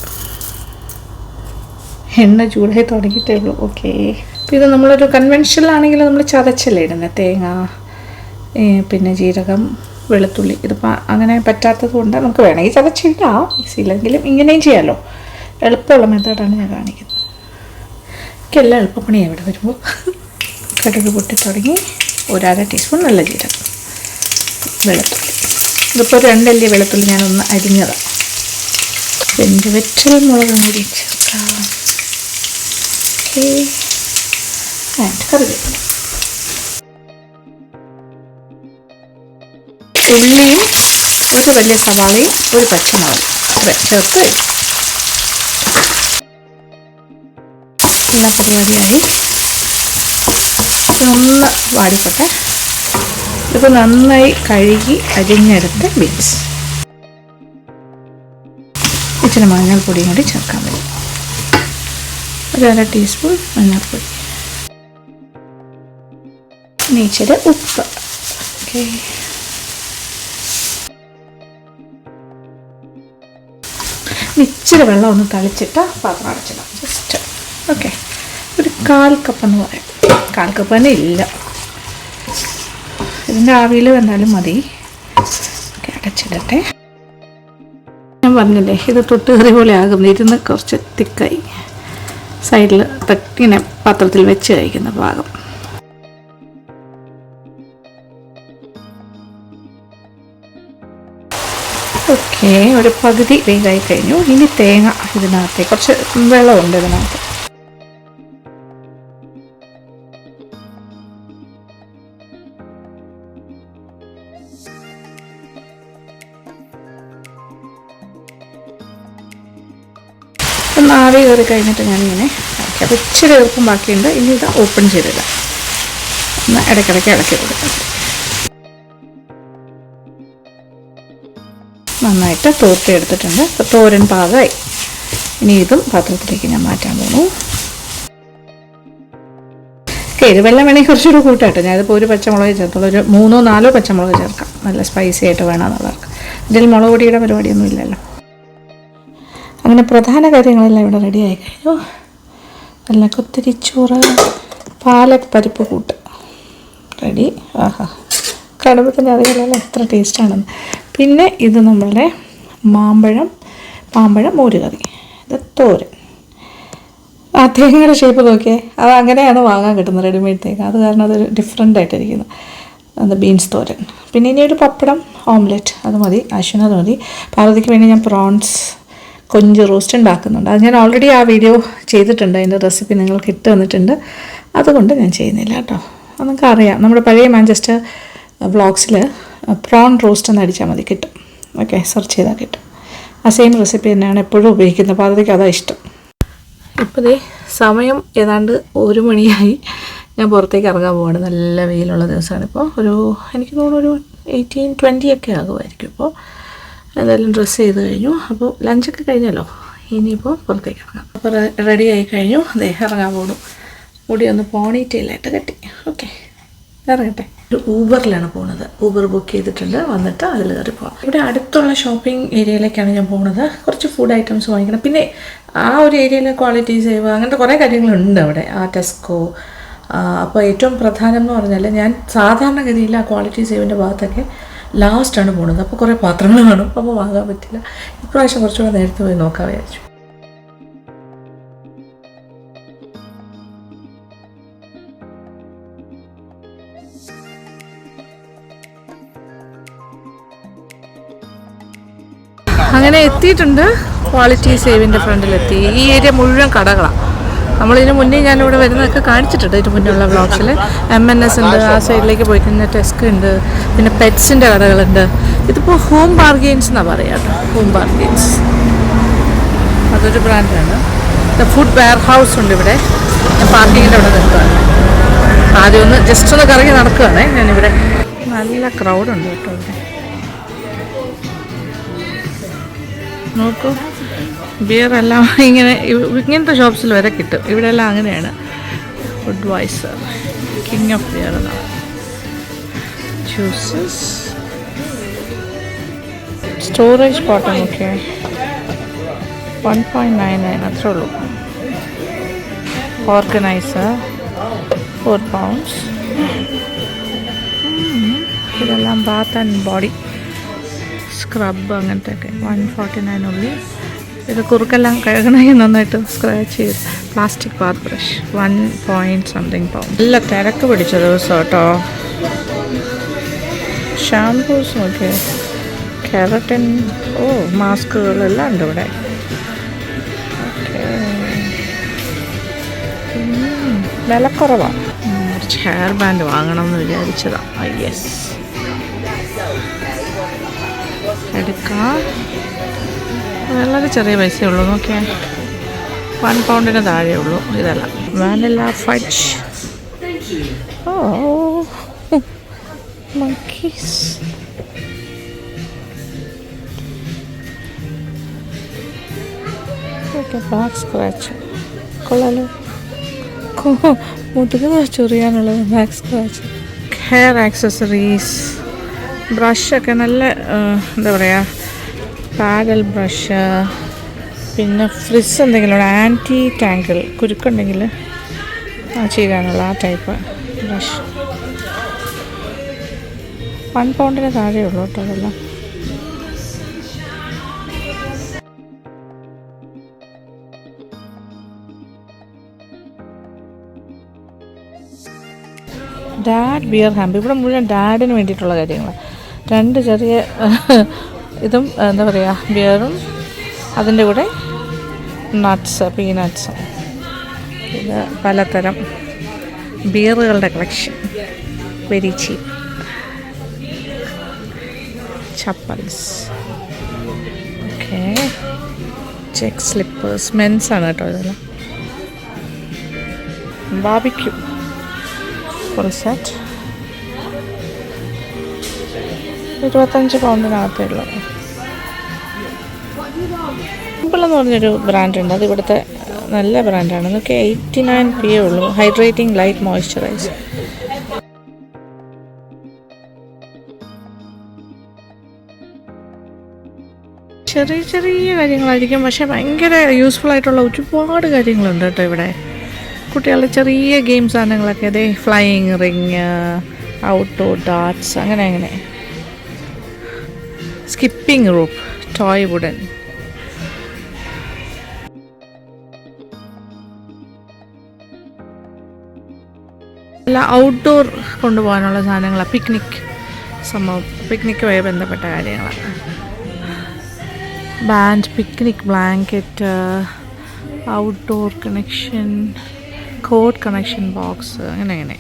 എണ്ണ ചൂടായി തുടങ്ങിയിട്ടേ ഉള്ളൂ. ഓക്കെ, അപ്പോൾ ഇത് നമ്മളൊരു കൺവെൻഷനൽ ആണെങ്കിൽ നമ്മൾ ചതച്ചല്ലേ ഇടുന്നത്, തേങ്ങ പിന്നെ ജീരകം വെളുത്തുള്ളി. ഇതിപ്പോൾ അങ്ങനെ പറ്റാത്തത് കൊണ്ട് നമുക്ക് വേണമെങ്കിൽ ചതച്ചിടാം, മിക്സിയിലെങ്കിലും ഇങ്ങനെയും ചെയ്യാമല്ലോ. എളുപ്പമുള്ള മെത്തേഡാണ് ഞാൻ കാണിക്കുന്നത്. എനിക്കെല്ലാം എളുപ്പപ്പണിയാണ് ഇവിടെ വരുമ്പോൾ. കടുക് പൊട്ടി തുടങ്ങി. 1/2 ടീസ്പൂൺ നല്ല ജീരകം, വെളുത്തുള്ളി. ഇതിപ്പോൾ 2 അല്ലി വെളുത്തുള്ളി ഞാനൊന്ന് അരിഞ്ഞതാണ്. പിന്നെ വെറ്റൽമുളകും കൂടി ചേർക്കാം. ഓക്കെ, ആൻഡ് കറിവേപ്പില. ഉള്ളിയും 1 വലിയ സവാളയും 1 പച്ചമുളകും ചേർത്ത് എല്ലാ പരിപാടിയായി. ഇതൊന്ന് വാടിക്കട്ടെ. ഇതിപ്പോൾ നന്നായി കഴുകി അരിഞ്ഞെടുത്ത് ബീൻസ്. ഇച്ചിരി മഞ്ഞൾപ്പൊടിയും കൂടി ചേർക്കാൻ പറ്റും. 1/2 ടീസ്പൂൺ മഞ്ഞൾപ്പൊടി. ഇനി ഇച്ചിരി ഉപ്പ്. ഓക്കെ, ഇച്ചിരി വെള്ളം ഒന്ന് തളിച്ചിട്ട് പാത്രം അടച്ചിടാം ജസ്റ്റ്. ഓക്കെ, ഒരു 1/4 കപ്പ് എന്ന് പറയാം. 1/4 കപ്പ് തന്നെ ഇല്ല, ഇതിൻ്റെ ആവിയിൽ വന്നാലും മതി. ഓക്കെ, അടച്ചിടട്ടെ. ഞാൻ പറഞ്ഞില്ലേ ഇത് തൊട്ടുകറി പോലെ ആകും, ഇരുന്ന് കുറച്ച് തിക്കായി സൈഡിൽ ഇങ്ങനെ പാത്രത്തിൽ വെച്ച് കഴിക്കുന്ന പാകം. ഓക്കെ, ഒരു പകുതി വേഗമായി കഴിഞ്ഞു. ഇനി തേങ്ങ ഇതിനകത്ത് കുറച്ച് വെള്ളമുണ്ട് ഇതിനകത്ത്. ഒന്ന് ആവി കയറി കഴിഞ്ഞിട്ട് ഞാനിങ്ങനെ ഇളക്കി. അപ്പോൾ ഇച്ചിരി എളുപ്പം ബാക്കിയുണ്ട്. ഇനി ഇത് ഓപ്പൺ ചെയ്തില്ല, ഒന്ന് ഇടയ്ക്കിടയ്ക്ക് ഇളക്കി കൊടുക്കാം. നന്നായിട്ട് തോർത്തി എടുത്തിട്ടുണ്ട്. അപ്പോൾ തോരൻ പാകമായി. ഇനി ഇതും പാത്രത്തിലേക്ക് ഞാൻ മാറ്റാൻ പോകുന്നു. എരിവെല്ലാം വേണമെങ്കിൽ കുറച്ചുകൂടി കൂട്ടാട്ടോ. ഞാനിപ്പോൾ ഒരു പച്ചമുളക് ചേർത്തുള്ളൂ, ഒരു 3-4 പച്ചമുളക് ചേർക്കാം, നല്ല സ്പൈസി ആയിട്ട് വേണമെന്നുള്ളവർക്ക്. ഇതിൽ മുളക് പൊടിയുടെ പരിപാടിയൊന്നും ഇല്ലല്ലോ. അങ്ങനെ പ്രധാന കാര്യങ്ങളെല്ലാം ഇവിടെ റെഡി ആയി കഴിഞ്ഞു. നല്ല കുത്തിരിച്ചോറ്, പാലക് പരിപ്പ് കൂട്ട് റെഡി. ആഹാ, കാണുമ്പോൾ തന്നെ അറിയാമല്ലോ എത്ര ടേസ്റ്റാണെന്ന്. പിന്നെ ഇത് നമ്മളുടെ മാമ്പഴം മോര് കറി, ഇത് തോരൻ. ആ തേങ്ങയുടെ ഷേപ്പ് നോക്കിയേ, അത് അങ്ങനെയാണ് വാങ്ങാൻ കിട്ടുന്നത്, റെഡിമെയ്ഡ് തേങ്ങ. അത് കാരണം അതൊരു ഡിഫറെൻ്റ് ആയിട്ടിരിക്കുന്നു. അത് ബീൻസ് തോരൻ. പിന്നെ ഇനി ഒരു പപ്പടം, ഓംലെറ്റ്, അത് മതി. അത് മതി. പാർവതിക്ക് വേണ്ടി ഞാൻ പ്രോൺസ് കൊഞ്ച് റോസ്റ്റ് ഉണ്ടാക്കുന്നുണ്ട്. അത് ഞാൻ ഓൾറെഡി ആ വീഡിയോ ചെയ്തിട്ടുണ്ട്, അതിൻ്റെ റെസിപ്പി നിങ്ങൾക്ക് ഇട്ട് വന്നിട്ടുണ്ട്. അതുകൊണ്ട് ഞാൻ ചെയ്യുന്നില്ല കേട്ടോ. അത് നിങ്ങൾക്ക് അറിയാം, നമ്മുടെ പഴയ മാഞ്ചസ്റ്റർ വ്ളോഗ്സിൽ പ്രോൺ റോസ്റ്റ് എന്ന് അടിച്ചാൽ മതി, കിട്ടും. ഓക്കെ, സെർച്ച് ചെയ്താൽ കിട്ടും. ആ സെയിം റെസിപ്പി തന്നെയാണ് എപ്പോഴും ഉപയോഗിക്കുന്നത്. അപ്പോൾ അതൊക്കെ അതാണ് ഇഷ്ടം. ഇപ്പോൾ ദേ സമയം ഏതാണ്ട് 1 മണിയായി. ഞാൻ പുറത്തേക്ക് ഇറങ്ങാൻ പോവാണ്. നല്ല വെയിലുള്ള ദിവസമാണ് ഇപ്പോൾ. എനിക്ക് തോന്നുന്നു ഒരു 18-20 ഒക്കെ ആകുമായിരിക്കും. ഇപ്പോൾ എന്തായാലും ഡ്രസ്സ് ചെയ്ത് കഴിഞ്ഞു. അപ്പോൾ ലഞ്ചൊക്കെ കഴിഞ്ഞല്ലോ, ഇനിയിപ്പോൾ പുറത്തേക്ക് ഇറങ്ങാം. അപ്പോൾ റെഡി ആയി കഴിഞ്ഞു. അതേ ഇറങ്ങാൻ പോകുന്നു. മുടി ഒന്ന് പോണിറ്റെയിലായിട്ട് കെട്ടി. ഓക്കെ, ഇറങ്ങട്ടെ. ഒരു ഊബറിലാണ് പോകുന്നത്. ഊബർ ബുക്ക് ചെയ്തിട്ടുണ്ട്, വന്നിട്ട് അതിൽ കയറി പോകാം. ഇവിടെ അടുത്തുള്ള ഷോപ്പിംഗ് ഏരിയയിലേക്കാണ് ഞാൻ പോകുന്നത്. കുറച്ച് ഫുഡ് ഐറ്റംസ് വാങ്ങിക്കണം. പിന്നെ ആ ഒരു ഏരിയയിൽ ക്വാളിറ്റി സേവ് അങ്ങനത്തെ കുറേ കാര്യങ്ങളുണ്ട് അവിടെ, ആ ടെസ്കോ. അപ്പോൾ ഏറ്റവും പ്രധാനം എന്ന് പറഞ്ഞാൽ ഞാൻ സാധാരണഗതിയിൽ ആ ക്വാളിറ്റി സേവിൻ്റെ ഭാഗത്തൊക്കെ ലാസ്റ്റാണ് പോകുന്നത്. അപ്പോൾ കുറേ പാത്രങ്ങൾ കാണും, അപ്പോൾ വാങ്ങാൻ പറ്റില്ല. ഇപ്രാവശ്യം കുറച്ചുകൂടെ നേരത്തെ പോയി നോക്കാൻ വിചാരിച്ചു. അങ്ങനെ എത്തിയിട്ടുണ്ട്. ക്വാളിറ്റി സേവിൻ്റെ ഫ്രണ്ടിലെത്തി. ഈ ഏരിയ മുഴുവൻ കടകളാണ്. നമ്മളിതിന് മുന്നേ ഞാനിവിടെ വരുന്നതൊക്കെ കാണിച്ചിട്ടുണ്ട്. ഇതിന് മുന്നേയുള്ള വ്ളോഗ്സിൽ M&S ഉണ്ട്, ആ സൈഡിലേക്ക് പോയി കഴിഞ്ഞാൽ ടെസ്ക് ഉണ്ട്, പിന്നെ പെറ്റ്സിൻ്റെ കടകളുണ്ട്. ഇതിപ്പോൾ ഹോം ബാർഗെയിൻസ് എന്നാണ് പറയുക കേട്ടോ, ഹോം ബാർഗെയിൻസ്. അതൊരു ബ്രാൻഡാണ്. ഫുഡ് വെയർ ഹൗസ് ഉണ്ട് ഇവിടെ. ഞാൻ പാർക്കിങ്ങിൻ്റെ അവിടെ നിൽക്കുകയാണ്. ആദ്യം ഒന്ന് ജസ്റ്റ് ഒന്ന് കറങ്ങി നടക്കുകയാണേ ഞാനിവിടെ. നല്ല ക്രൗഡുണ്ട് കേട്ടോ ഇവിടെ. നോക്കൂ, ബിയറെല്ലാം ഇങ്ങനത്തെ ഷോപ്സിൽ വരെ കിട്ടും. ഇവിടെ എല്ലാം അങ്ങനെയാണ്. Food wiser, king of beer എന്നാണ്. ജ്യൂസസ്, സ്റ്റോറേജ് ബോട്ടം ഒക്കെ 1.99 അത്രേ ഉള്ളൂ. Organiser 4 pounds. ഇതെല്ലാം ബാത്ത് ആൻഡ് ബോഡി സ്ക്രബ് അങ്ങനത്തെ ഒക്കെ 149 ഉള്ളി. ഇത് കുറുക്കെല്ലാം കഴുകണമെങ്കിൽ നന്നായിട്ട് സ്ക്രാച്ച് ചെയ്ത്. Plastic bath brush 1.something pounds. നല്ല തിരക്ക് പിടിച്ച ദിവസം കേട്ടോ. ഷാംപൂസ് നോക്കിയേ, കെരട്ടിൻ, മാസ്കുകളെല്ലാം ഉണ്ട് ഇവിടെ. ഓക്കെ, വിലക്കുറവാണ്. കുറച്ച് ഹെയർ ബാൻഡ് വാങ്ങണം എന്ന് വിചാരിച്ചതാണ്. യെസ്, എടുക്കാം. വളരെ ചെറിയ പൈസയേ ഉള്ളൂ. നോക്കിയാൽ 1 pound താഴെ ഉള്ളൂ. ഇതല്ല, vanilla fudge. monkeys. Back scratch കൊള്ളാലോ. മുതുക ചൊറിയാനുള്ളത് ബാക്ക് സ്ക്രാച്ച്. ഹെയർ ആക്സസറീസ്, ബ്രഷൊക്കെ നല്ല എന്താ പറയുക, പാഡൽ ബ്രഷ്. പിന്നെ ഫ്രിസ് എന്തെങ്കിലും ആൻറ്റി ടാങ്കിൾ, കുരുക്കുണ്ടെങ്കിൽ ചെയ്യാനുള്ള ആ ടൈപ്പ് ബ്രഷ്. 1 pound താഴെ ഉള്ളൂ കേട്ടോ അതെല്ലാം. Dad beer hamper. ഇവിടെ മുഴുവൻ ഡാഡിന് വേണ്ടിയിട്ടുള്ള കാര്യങ്ങളാണ്. 2 ചെറിയ ഇതും എന്താ പറയുക, ബിയറും അതിൻ്റെ കൂടെ നട്ട്സ്, പീനട്ട്സും. ഇത് പലതരം ബിയറുകളുടെ collection, very cheap. Chappals, okay, check slippers, മെൻസാണ് കേട്ടോ ഇതെല്ലാം. ബാർബിക്യൂ ഫുൾ സെറ്റ് 25 പൗണ്ടിനകത്തേ ഉള്ളൂ. സിമ്പിൾ എന്ന് പറഞ്ഞൊരു ബ്രാൻഡുണ്ട്, അത് ഇവിടുത്തെ നല്ല ബ്രാൻഡാണ്. അതൊക്കെ 89 p ഉള്ളൂ. Hydrating light moisturiser. ചെറിയ ചെറിയ കാര്യങ്ങളായിരിക്കും, പക്ഷേ ഭയങ്കര യൂസ്ഫുൾ ആയിട്ടുള്ള ഒരുപാട് കാര്യങ്ങളുണ്ട് കേട്ടോ ഇവിടെ. കുട്ടികളുടെ ചെറിയ ഗെയിം സാധനങ്ങളൊക്കെ, അതെ, ഫ്ലൈയിങ് റിങ്, ഔട്ട്ഡോർ ഡാർട്സ്, അങ്ങനെ സ്കിപ്പിംഗ് റോപ്പ്, ടോയ് വുഡൻ. അല്ല, ഔട്ട്ഡോർ കൊണ്ടുപോകാനുള്ള സാധനങ്ങളാണ്. പിക്നിക്കുമായി ബന്ധപ്പെട്ട കാര്യങ്ങളാണ്. Band, picnic blanket, outdoor connection, code connection box, അങ്ങനെ.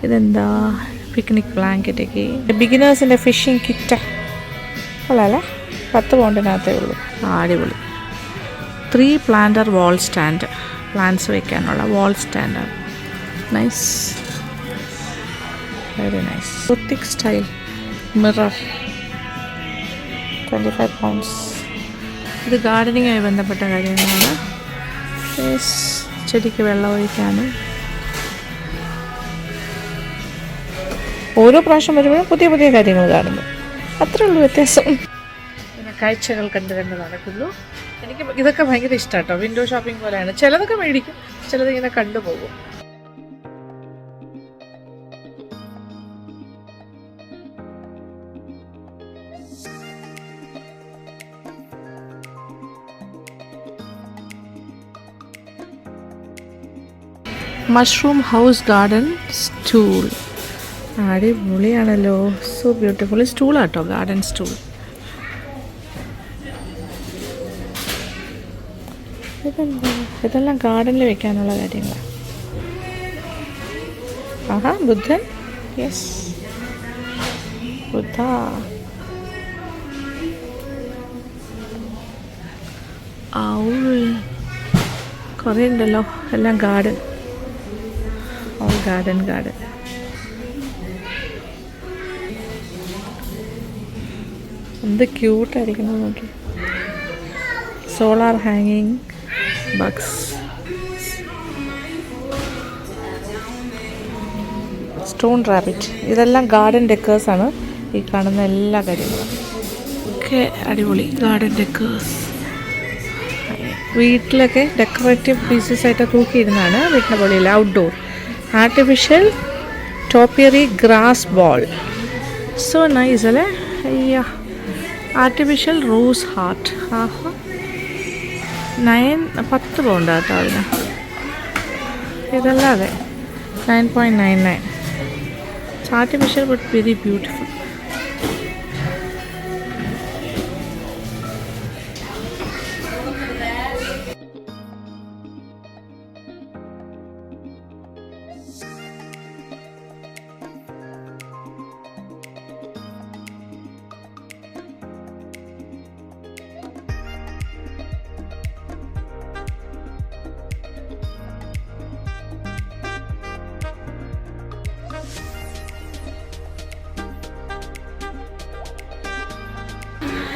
ഇതെന്താ, പിക്നിക് ബ്ലാങ്കറ്റൊക്കെ. ബിഗിനേഴ്സിൻ്റെ ഫിഷിംഗ് കിറ്റ് അല്ലേ, 10 പൗണ്ടിനകത്തേ ഉള്ളൂ. അടിപൊളി. 3 പ്ലാന്റർ വാൾ സ്റ്റാൻഡ്, പ്ലാന്റ്സ് വയ്ക്കാനുള്ള വാൾ സ്റ്റാൻഡാണ്. Nice, very nice. Boutique style mirror, 25 pounds. ഇത് ഗാർഡനിങ്ങുമായി ബന്ധപ്പെട്ട കാര്യങ്ങളാണ്. ചെടിക്ക് വെള്ളം ഒഴിക്കാനും. ഓരോ പ്രാവശ്യം വരുമ്പോഴും പുതിയ പുതിയ കാര്യങ്ങൾ കാണുന്നു, അത്രേ ഉള്ളൂ വ്യത്യാസം. പിന്നെ കാഴ്ചകൾ കണ്ട് നടക്കുന്നു. എനിക്ക് ഇതൊക്കെ ഭയങ്കര ഇഷ്ടമാണ് കേട്ടോ. വിൻഡോ ഷോപ്പിംഗ് പോലെയാണ്. ചിലതൊക്കെ മേടിക്കും, ചിലതിങ്ങനെ കണ്ടുപോകും. മഷ്റൂം ഹൗസ് ഗാർഡൻ സ്റ്റൂൾ, അടിപൊളിയാണല്ലോ, സോ ബ്യൂട്ടിഫുൾ. സ്റ്റൂളാട്ടോ, ഗാർഡൻ സ്റ്റൂൾ. ഇതെല്ലാം ഗാർഡനിൽ വെക്കാനുള്ള കാര്യങ്ങളാണ്. ആഹാ, ബുദ്ധൻ, യെസ്, ബുദ്ധ. കുറേ ഉണ്ടല്ലോ, എല്ലാം ഗാർഡൻ. ഗാർഡൻ എന്ത് ക്യൂട്ടായിരിക്കണം നോക്കി. സോളാർ ഹാങ്ങിങ് ബഗ്സ്, സ്റ്റോൺ റാബിറ്റ്. ഇതെല്ലാം ഗാർഡൻ ഡെക്കേഴ്സാണ്. ഈ കാണുന്ന എല്ലാ കാര്യങ്ങളും ഒക്കെ അടിപൊളി ഗാർഡൻ ഡെക്കേഴ്സ്. വീട്ടിലൊക്കെ ഡെക്കറേറ്റീവ് പീസസ് ആയിട്ട് തൂക്കിയിരുന്നാണ് വീട്ടിൻ്റെ പൊളിയിൽ. Outdoor artificial topiary grass ball, so nice അല്ലേ. അയ്യ, ആർട്ടിഫിഷ്യൽ റോസ് ഹാർട്ട്. ആഹാ, 10 പൗണ്ട് കേട്ടോ അതിന്. ഇതല്ലാതെ 9.99. Artificial but very beautiful.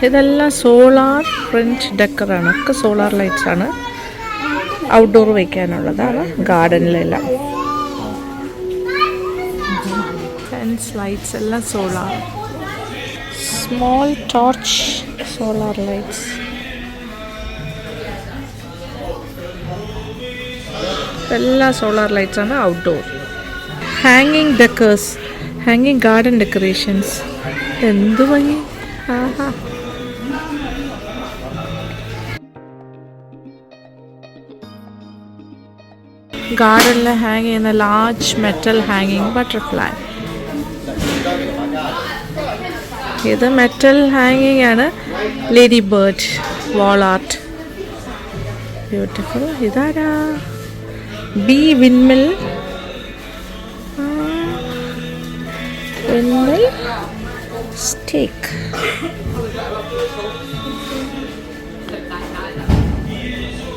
ഇതെല്ലാം സോളാർ പ്രിൻറ്റ് ഡെക്കറാണ്. ഒക്കെ സോളാർ ലൈറ്റ്സ് ആണ്. ഔട്ട്ഡോർ വയ്ക്കാനുള്ളതാണ് ഗാർഡനിലെല്ലാം. ഫെൻസ് ലൈറ്റ്സ് എല്ലാം solar. Small torch solar lights. എല്ലാ സോളാർ ലൈറ്റ്സ് ആണ് ഔട്ട്ഡോർ. ഹാങ്ങിങ് ഡെക്കേഴ്സ്, ഹാങ്ങിങ് ഗാർഡൻ ഡെക്കറേഷൻസ്. എന്ത് ഭംഗി. ആഹാ, ഗാർഡനിൽ ഹാങ് ചെയ്യുന്ന ലാർജ് മെറ്റൽ ഹാങ്ങിങ് ബട്ടർഫ്ലൈ. ഇത് മെറ്റൽ ഹാങ്ങിങ് ആണ്. ലേഡി ബേർഡ് വാൾ ആർട്ട്, ബ്യൂട്ടിഫുൾ. ഇതാരാ? ബി വിൻമിൽ. വിൻമിൽ സ്റ്റേക്ക്.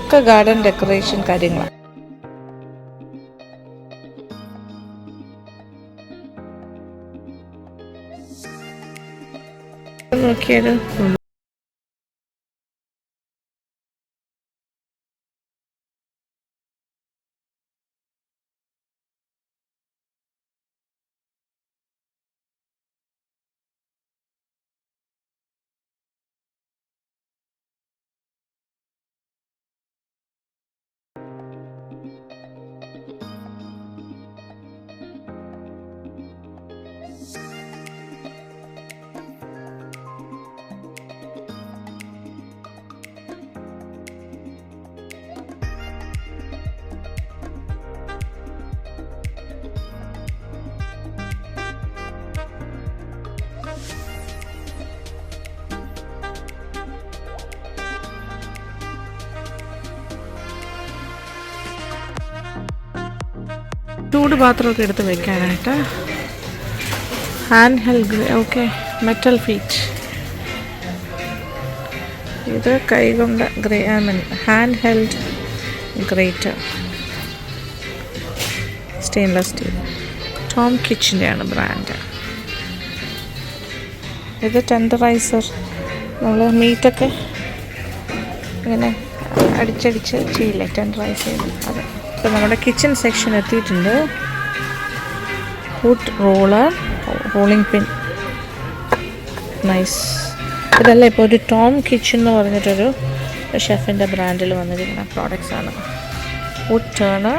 ഒക്കെ ഗാർഡൻ ഡെക്കറേഷൻ കാര്യങ്ങളാണ്. നോക്കിയാലോ. ചൂട് പാത്രമൊക്കെ എടുത്ത് വെക്കാനായിട്ട്. Hand held. Okay, metal feet. ഇത് കൈകൊണ്ട് hand held greater, stainless steel. Tom കിച്ചൻ്റെ ആണ് ബ്രാൻഡ്. ഇത് ടെൻഡറൈസർ. നമ്മൾ മീറ്റൊക്കെ ഇങ്ങനെ അടിച്ചടിച്ച് ചെയ്യില്ലേ, ടെൻഡറൈസ് ചെയ്ത് അത്. ഇപ്പോൾ നമ്മുടെ കിച്ചൺ സെക്ഷൻ എത്തിയിട്ടുണ്ട്. Wood roller, rolling pin, nice. ഇതല്ല ഇപ്പോൾ ഒരു ടോം കിച്ചൺ എന്ന് പറഞ്ഞിട്ടൊരു ഷെഫിൻ്റെ ബ്രാൻഡിൽ വന്നിരിക്കുന്ന പ്രോഡക്റ്റ്സ് ആണ്. വുഡ് ടേണർ,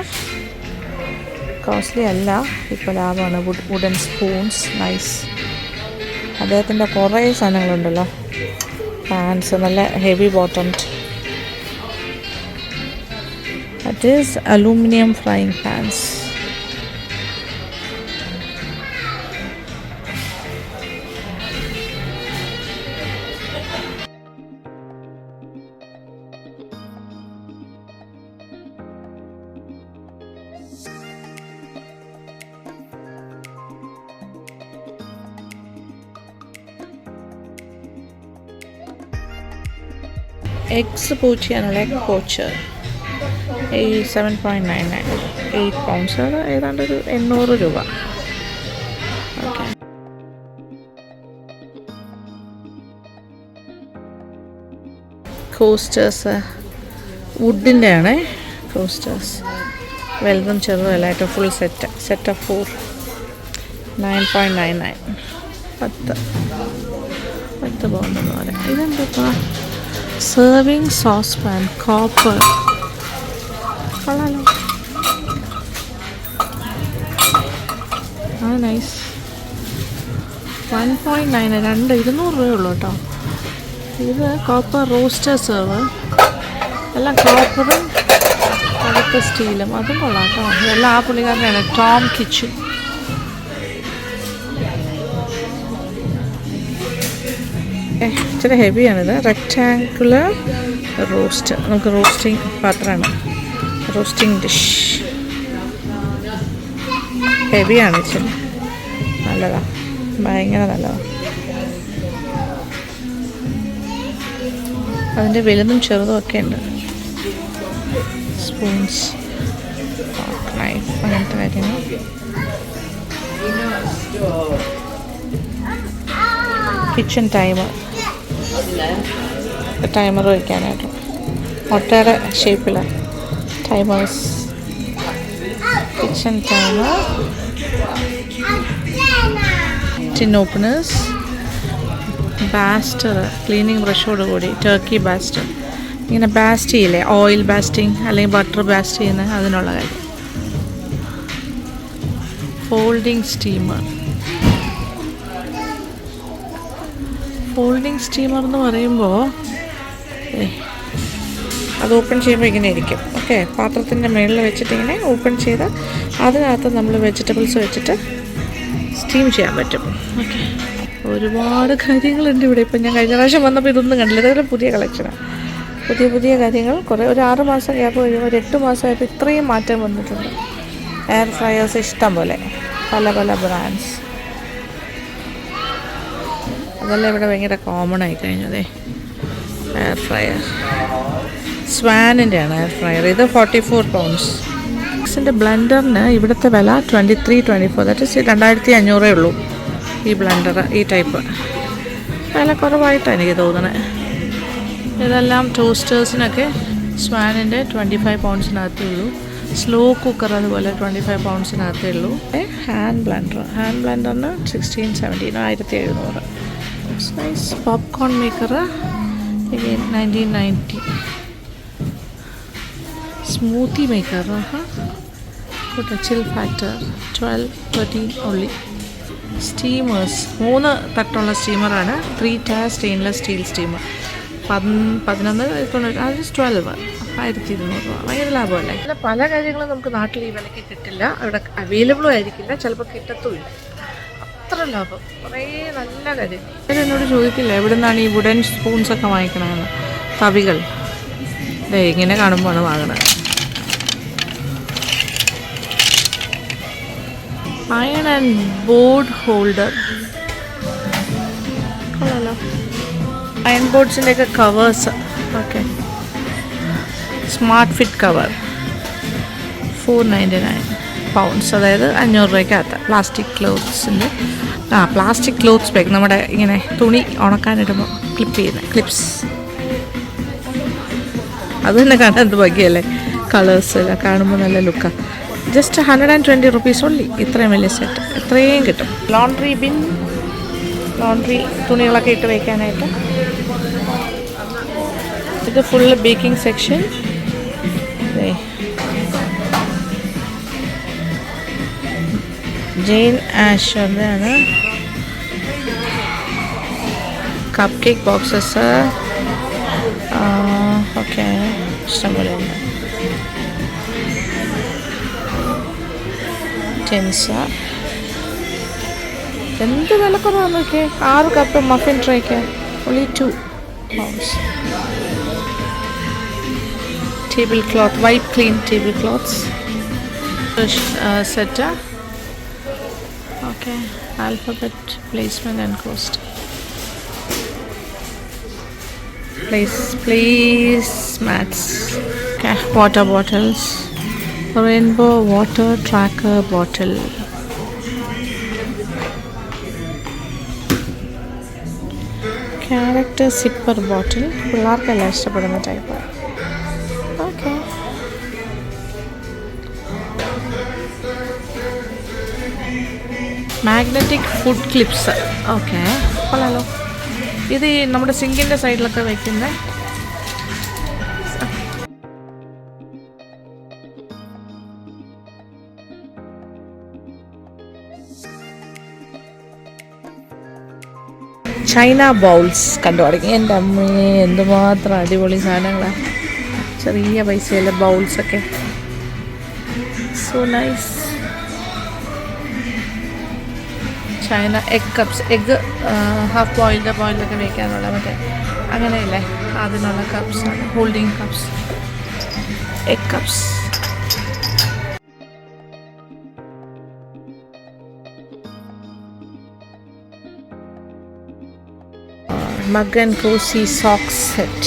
കോസ്റ്റ്ലി അല്ല, ഇപ്പോൾ ലാഭമാണ്. Wooden spoons, nice. അദ്ദേഹത്തിൻ്റെ കുറേ സാധനങ്ങളുണ്ടല്ലോ. പാൻസ് നല്ല heavy bottomed. That is aluminum frying pans. Eggs പൂച്ചിയാണല്ലോ, egg poacher. 7.99, 8 pounds. അത് ഏതാണ്ട് ഒരു 800 രൂപ. ഓക്കെ, കോസ്റ്റേഴ്സ് വുഡിൻ്റെ ആണ്. കോസ്റ്റേഴ്സ് വലുതും ചെറുതും എല്ലായിട്ടും ഫുൾ സെറ്റ് ഓഫ് 4, 9.99. 10 പൗണ്ടെന്ന് പറയാം. ഇതെന്താ? Serving sauce pan, copper. കൊള്ളാലോ. ആ, നൈസ്. 1.9, 200 രൂപയുള്ളൂ കേട്ടോ. ഇത് കോപ്പർ റോസ്റ്റർ സെർവ്. എല്ലാം കോപ്പറും അടുത്ത സ്റ്റീലും. അതും കൊള്ളാം കേട്ടോ. ഇതെല്ലാം ആ പുള്ളിക്കാരനാണ്, ടോം കിച്ചൺ. ഇച്ചിരി ഹെവിയാണിത്. Rectangular roast. നമുക്ക് റോസ്റ്റിംഗ് പാത്രമാണ്, റോസ്റ്റിംഗ് ഡിഷ്. ഹെവിയാണ് ഇച്ചിരി. നല്ലതാണ്, ഭയങ്കര നല്ലതാണ്. അതിൻ്റെ വലുതും ചെറുതും ഒക്കെ ഉണ്ട്. സ്പൂൺസ്, നൈഫ്, അങ്ങനത്തെ കാര്യങ്ങൾ. കിച്ചൺ ടൈമർ, ടൈമർ വയ്ക്കാനായിട്ട് മുട്ടയുടെ ഷേപ്പിൽ timers. Kitchen timer, tin openers, baster, cleaning ബ്രഷോട് കൂടി ടർക്കി ബാസ്റ്റർ. ഇങ്ങനെ ബാസ്റ്റ് ചെയ്യില്ലേ, ഓയിൽ ബാസ്റ്റിങ് അല്ലെങ്കിൽ ബട്ടർ ബാസ്റ്റ് ചെയ്യുന്ന അതിനുള്ള കാര്യം. Folding steamer. ഫോൾഡിങ് സ്റ്റീമർ എന്ന് പറയുമ്പോൾ അത് ഓപ്പൺ ചെയ്യുമ്പോൾ ഇങ്ങനെ ഇരിക്കും. ഓക്കെ, പാത്രത്തിൻ്റെ മുകളിൽ വെച്ചിട്ട് ഇങ്ങനെ ഓപ്പൺ ചെയ്ത് അതിനകത്ത് നമ്മൾ വെജിറ്റബിൾസ് വെച്ചിട്ട് സ്റ്റീം ചെയ്യാൻ പറ്റും. ഓക്കെ, ഒരുപാട് കാര്യങ്ങളുണ്ട് ഇവിടെ. ഇപ്പം ഞാൻ കഴിഞ്ഞ പ്രാവശ്യം വന്നപ്പോൾ ഇതൊന്നും കണ്ടില്ല. ഇതൊരു പുതിയ കളക്ഷനാണ്. പുതിയ കാര്യങ്ങൾ കുറേ ഒരു 6 മാസം ഗ്യാപ്പ് കഴിയുമ്പോൾ ഒരു 8 മാസമായപ്പോൾ ഇത്രയും മാറ്റം വന്നിട്ടുണ്ട്. എയർ ഫ്രയേഴ്സ് ഇഷ്ടം പോലെ, പല ബ്രാൻഡ്സ്. അതെല്ലാം ഇവിടെ ഭയങ്കര കോമൺ ആയി കഴിഞ്ഞതേ. എയർ ഫ്രയർ സ്വാനിൻ്റെ ആണ് എയർ ഫ്രയർ. ഇത് 44 പൗണ്ട്സ്. ൻ്റെ ബ്ലെൻഡറിന് ഇവിടുത്തെ വില 23-24. ദാറ്റ് ഇസ് 2500 ഉള്ളൂ ഈ ബ്ലെൻഡർ, ഈ ടൈപ്പ്. വില കുറവായിട്ടാണ് എനിക്ക് തോന്നണത്. ഇതെല്ലാം ടോസ്റ്റേഴ്സിനൊക്കെ സ്വാനിൻ്റെ 25 പൗണ്ട്സിനകത്തേ ഉള്ളൂ. സ്ലോ കുക്കർ അതുപോലെ 25 പൗണ്ട്സിനകത്തേ ഉള്ളൂ. ഹാൻഡ് ബ്ലെൻഡറിന് 16-17, 1700. Nice. Popcorn maker 1990. Smoothie maker chill factor 12-13 only. Steamers 3 തട്ടുള്ള സ്റ്റീമറാണ്. 3 ടയർ സ്റ്റെയിൻലെസ് സ്റ്റീൽ സ്റ്റീമർ 1190. അത് 12, 1200 രൂപ. ഭയങ്കര ലാഭമല്ലേ. പിന്നെ പല കാര്യങ്ങളും നമുക്ക് നാട്ടിൽ ഈ വിലയ്ക്ക് കിട്ടില്ല. അവിടെ അവൈലബിളും ആയിരിക്കില്ല, ചിലപ്പോൾ കിട്ടത്തുമില്ല. അത്ര ലാഭം. കുറേ നല്ല കാര്യങ്ങൾ. എന്നോട് ചോദിക്കില്ല എവിടെ നിന്നാണ് ഈ വുഡൻ സ്പൂൺസൊക്കെ വാങ്ങിക്കണമെന്ന്. തവികൾ ഇങ്ങനെ കാണുമ്പോഴാണ് വാങ്ങണത്. അയൺ ആൻഡ് ബോർഡ് ഹോൾഡർ കൊള്ളാലോ. അയൺ ബോർഡ്സിൻ്റെയൊക്കെ covers. Okay, smart fit cover 499 pounds, അതായത് 500 രൂപയ്ക്കകത്ത്. പ്ലാസ്റ്റിക് ക്ലോത്ത്സിൻ്റെ പ്ലാസ്റ്റിക് ക്ലോത്ത്സ് ബാഗ്, നമ്മുടെ ഇങ്ങനെ തുണി ഉണക്കാനിടുമ്പോൾ ക്ലിപ്പ് ചെയ്യുന്ന ക്ലിപ്സ്. അത് തന്നെ കാണാൻ എന്ത് ഭംഗിയല്ലേ. കളേഴ്സ് കാണുമ്പോൾ നല്ല ലുക്കാണ്. ജസ്റ്റ് 120 റുപ്പീസ് ഉള്ളി. ഇത്രയും വലിയ സെറ്റ് ഇത്രയും കിട്ടും. ലോണ്ട്രി ബിൻ, ലോണ്ട്രി തുണികളൊക്കെ ഇട്ട് വയ്ക്കാനായിട്ട്. ഇത് ഫുള്ള് ബേക്കിംഗ് സെക്ഷൻ. ജെയിൻ ആഷറിൻ്റെയാണ്. Cup cake boxes. ഓക്കെ, ഇഷ്ടംപോലെ ഉണ്ട്. ടെൻസ എന്ത് വിലക്കുറവാണ് നോക്കിയേ. 6 കപ്പ് മഫിൻ ട്രേക്ക് only 2 pounds. Table cloth, white clean table cloths set. Okay, alphabet placement and coast. Place mats. Okay, water bottles. Rainbow water tracker bottle. Character zipper bottle. പിള്ളേർക്കെല്ലാം ഇഷ്ടപ്പെടുന്ന type. Okay, magnetic food clips. Okay, കൊള്ളാലോ. ഇത് നമ്മുടെ സിങ്കിൻ്റെ സൈഡിലൊക്കെ വയ്ക്കുന്ന. China bowls കണ്ടു തുടങ്ങി. എൻ്റെ അമ്മയെ എന്തുമാത്രം അടിപൊളി സാധനങ്ങളാണ്. ചെറിയ പൈസയിലെ ബൗൾസൊക്കെ. So nice. China egg cups. Egg half ബോയിൽഡൊക്കെ വയ്ക്കാനുള്ള മറ്റേ അങ്ങനെയല്ലേ, അതിനുള്ള കപ്സാണ്. Holding cups, egg cups. Mug and cozy socks set.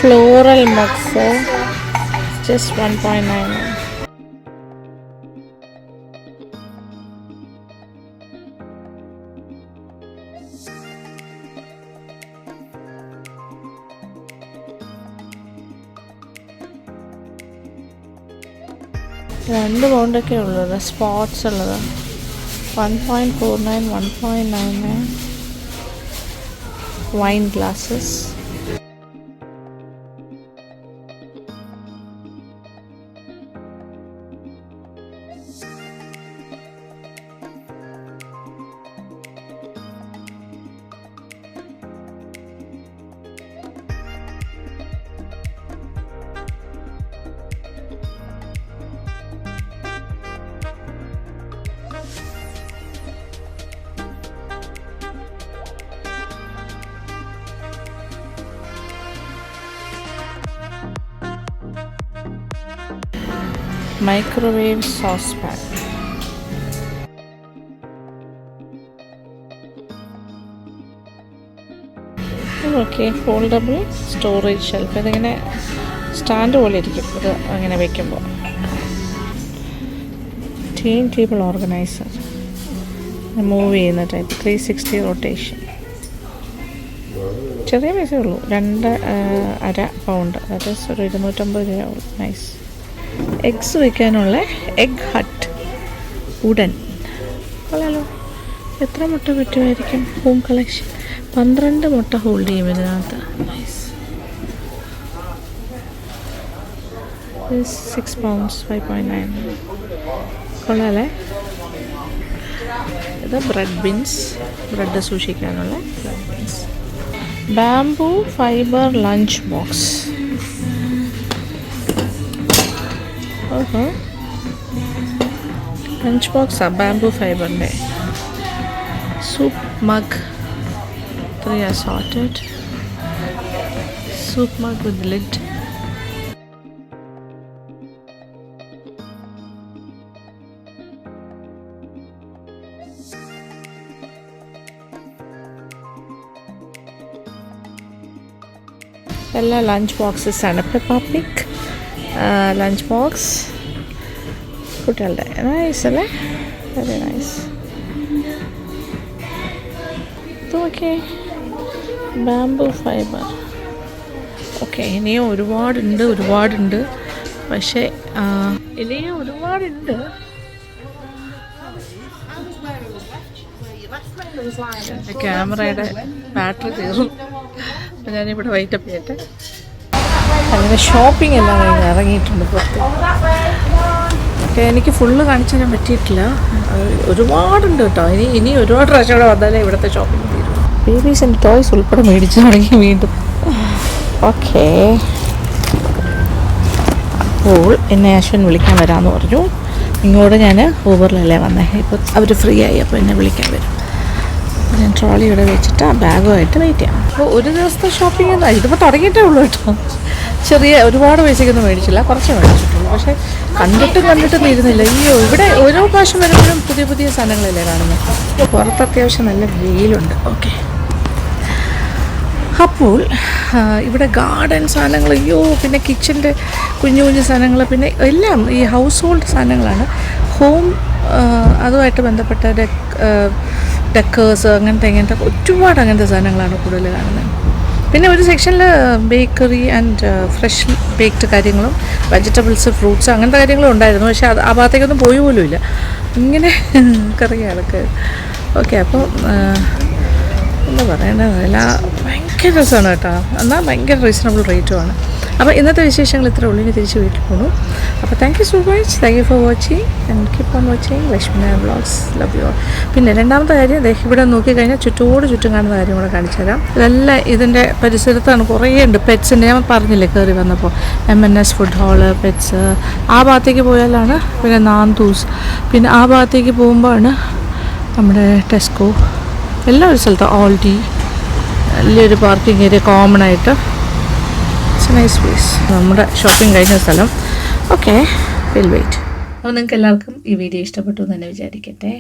Floral mugs. Just 1.9. £2 ഉള്ളത്. സ്പോട്ട്സ് ഉള്ളത് 1.49, 1.99 wine glasses. Microwave saucepan. Okay, foldable storage shelf. ഇതിങ്ങനെ സ്റ്റാൻഡ് പോലെ ഇരിക്കും ഇത് അങ്ങനെ വയ്ക്കുമ്പോൾ. ടീൻ ടേബിൾ ഓർഗനൈസർ, മൂവ് ചെയ്യുന്ന ടൈപ്പ്, 360 റൊട്ടേഷൻ. ചെറിയ പൈസയേ ഉള്ളൂ, 2.5 പൗണ്ട്, അതായത് ഒരു 250 രൂപയുള്ളൂ. നൈസ്. എഗ്സ് വയ്ക്കാനുള്ള എഗ് ഹട്ട്, വുഡൻ. കൊള്ളാലോ. എത്ര മുട്ട പറ്റുമായിരിക്കും? ഹോം കളക്ഷൻ 12 മുട്ട ഹോൾഡ് ചെയ്യും ഇതിനകത്ത്. നൈസ്. 6 pounds, 5.9. കൊള്ളാലേ. ഇത് ബ്രെഡ് ബിൻസ്, ബ്രെഡ് സൂക്ഷിക്കാനുള്ള bread bins. Bamboo fibre lunch box. ഓഹോ, ലഞ്ച് ബോക്സാ ബാംബൂ ഫൈബറിൻ്റെ. Soup mug, 3 assorted. Soup mug with lid. എല്ലാ ലഞ്ച് ബോക്സസ് ആണ്. പെപ്പ പിഗ് ലഞ്ച് ബോക്സ് കുട്ടികളുടെ. നൈസ് അല്ലേ, very nice. Okay, bamboo fibre. Okay, ഇനിയും ഒരുപാടുണ്ട്. പക്ഷേ ഇനിയും ഒരുപാടുണ്ട്. ക്യാമറയുടെ ബാറ്ററി തീർന്നു. അപ്പം ഞാനിവിടെ വൈറ്റപ്പ് ചെയ്യട്ടെ. അങ്ങനെ ഷോപ്പിംഗ് എല്ലാം കഴിഞ്ഞ് ഇറങ്ങിയിട്ടുണ്ട് പുറത്ത്. ഓക്കെ, എനിക്ക് ഫുള്ള് കാണിച്ചു തരാൻ പറ്റിയിട്ടില്ല. ഒരുപാടുണ്ട് കേട്ടോ. ഇനി ഒരുപാട് പ്രാവശ്യം ഇവിടെ വന്നാലേ ഇവിടുത്തെ ഷോപ്പിംഗ് തീരും. ബേബീസിൻ്റെ ടോയ്സ് ഉൾപ്പെടെ മേടിച്ചു തുടങ്ങി വീണ്ടും. ഓക്കെ, അപ്പോൾ എന്നെ അശ്വൻ വിളിക്കാൻ വരാമെന്ന് പറഞ്ഞു. ഇങ്ങോട്ട് ഞാൻ ഊബറിലല്ലേ വന്നേ. ഇപ്പോൾ അവർ ഫ്രീ ആയി, അപ്പോൾ എന്നെ വിളിക്കാൻ വരും. ഞാൻ ട്രോളി ഇവിടെ വെച്ചിട്ട് ആ ബാഗുമായിട്ട് വെയിറ്റ് ചെയ്യാം. അപ്പോൾ ഒരു ദിവസത്തെ ഷോപ്പിംഗ് എന്താ, ഇതിപ്പോൾ തുടങ്ങിയിട്ടേ ഉള്ളൂ കേട്ടോ. ഒരുപാട് പൈസയ്ക്കൊന്നും മേടിച്ചില്ല, കുറച്ച് മേടിച്ചിട്ടുള്ളൂ. പക്ഷേ കണ്ടിട്ടും ഇരുന്നില്ല. ഇവിടെ ഓരോ പ്രാവശ്യം വരുമ്പോഴും പുതിയ സാധനങ്ങളല്ലേ കാണുന്നത്. പുറത്ത് അത്യാവശ്യം നല്ല വെയിലുണ്ട്. ഓക്കെ, അപ്പോൾ ഇവിടെ ഗാർഡൻ സാധനങ്ങൾ, പിന്നെ കിച്ചൻ്റെ കുഞ്ഞു സാധനങ്ങൾ, പിന്നെ എല്ലാം ഈ ഹൗസ് ഹോൾഡ് സാധനങ്ങളാണ്. ഹോം അതുമായിട്ട് ബന്ധപ്പെട്ട ഡെക്കേഴ്സ്, ഇങ്ങനത്തെ ഒരുപാട് അങ്ങനത്തെ സാധനങ്ങളാണ് കൂടുതൽ കാണുന്നത്. പിന്നെ ഒരു സെക്ഷനിൽ ബേക്കറി ആൻഡ് ഫ്രഷ് ബേക്ക്ഡ് കാര്യങ്ങളും വെജിറ്റബിൾസ്, ഫ്രൂട്ട്സ്, അങ്ങനത്തെ കാര്യങ്ങളും ഉണ്ടായിരുന്നു. പക്ഷേ ആ ഭാഗത്തേക്കൊന്നും പോയി പോലും ഇല്ല. ഇങ്ങനെ കറിയ ആൾക്ക്. ഓക്കെ, അപ്പോൾ എന്താ പറയേണ്ടത്, എല്ലാം ഭയങ്കര രസമാണ് കേട്ടോ. എന്നാൽ ഭയങ്കര റീസണബിൾ റേറ്റുമാണ്. അപ്പോൾ ഇന്നത്തെ വിശേഷങ്ങൾ ഇത്രേ ഉള്ളൂ. ഇനി തിരിച്ച് വീട്ടിൽ പോകണു. അപ്പോൾ thank you so much. Thank you for watching and keep on watching Lakshmi Nair vlogs. Love you all. പിന്നെ രണ്ടാമത്തെ കാര്യം, ഇവിടെ നോക്കിക്കഴിഞ്ഞാൽ ചുറ്റും കാണുന്ന കാര്യം കൂടെ കാണിച്ചു തരാം. ഇതെല്ലാം ഇതിൻ്റെ പരിസരത്താണ്. കുറേ ഉണ്ട് പെറ്റ്സിൻ്റെ. ഞാൻ പറഞ്ഞില്ലേ കയറി വന്നപ്പോൾ M&S ഫുഡ് ഹാള്, പെറ്റ്സ്. ആ ഭാഗത്തേക്ക് പോയാലാണ് പിന്നെ നാന്തൂസ്. പിന്നെ ആ ഭാഗത്തേക്ക് പോകുമ്പോഴാണ് നമ്മുടെ ടെസ്കോ. എല്ലാം ഒരു സ്ഥലത്ത്. ഓൾഡി, വലിയൊരു പാർക്കിംഗ് ഏരിയ കോമൺ ആയിട്ട്. It's a nice place. നമ്മുടെ ഷോപ്പിംഗ് കഴിഞ്ഞ സ്ഥലം. Okay, will wait. അപ്പോൾ നിങ്ങൾക്ക് എല്ലാവർക്കും ഈ വീഡിയോ ഇഷ്ടപ്പെട്ടു എന്ന് തന്നെ വിചാരിക്കട്ടെ.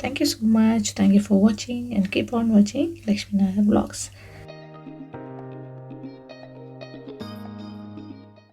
Thank you so much. Thank you for watching and keep on watching Lakshmi Nair vlogs.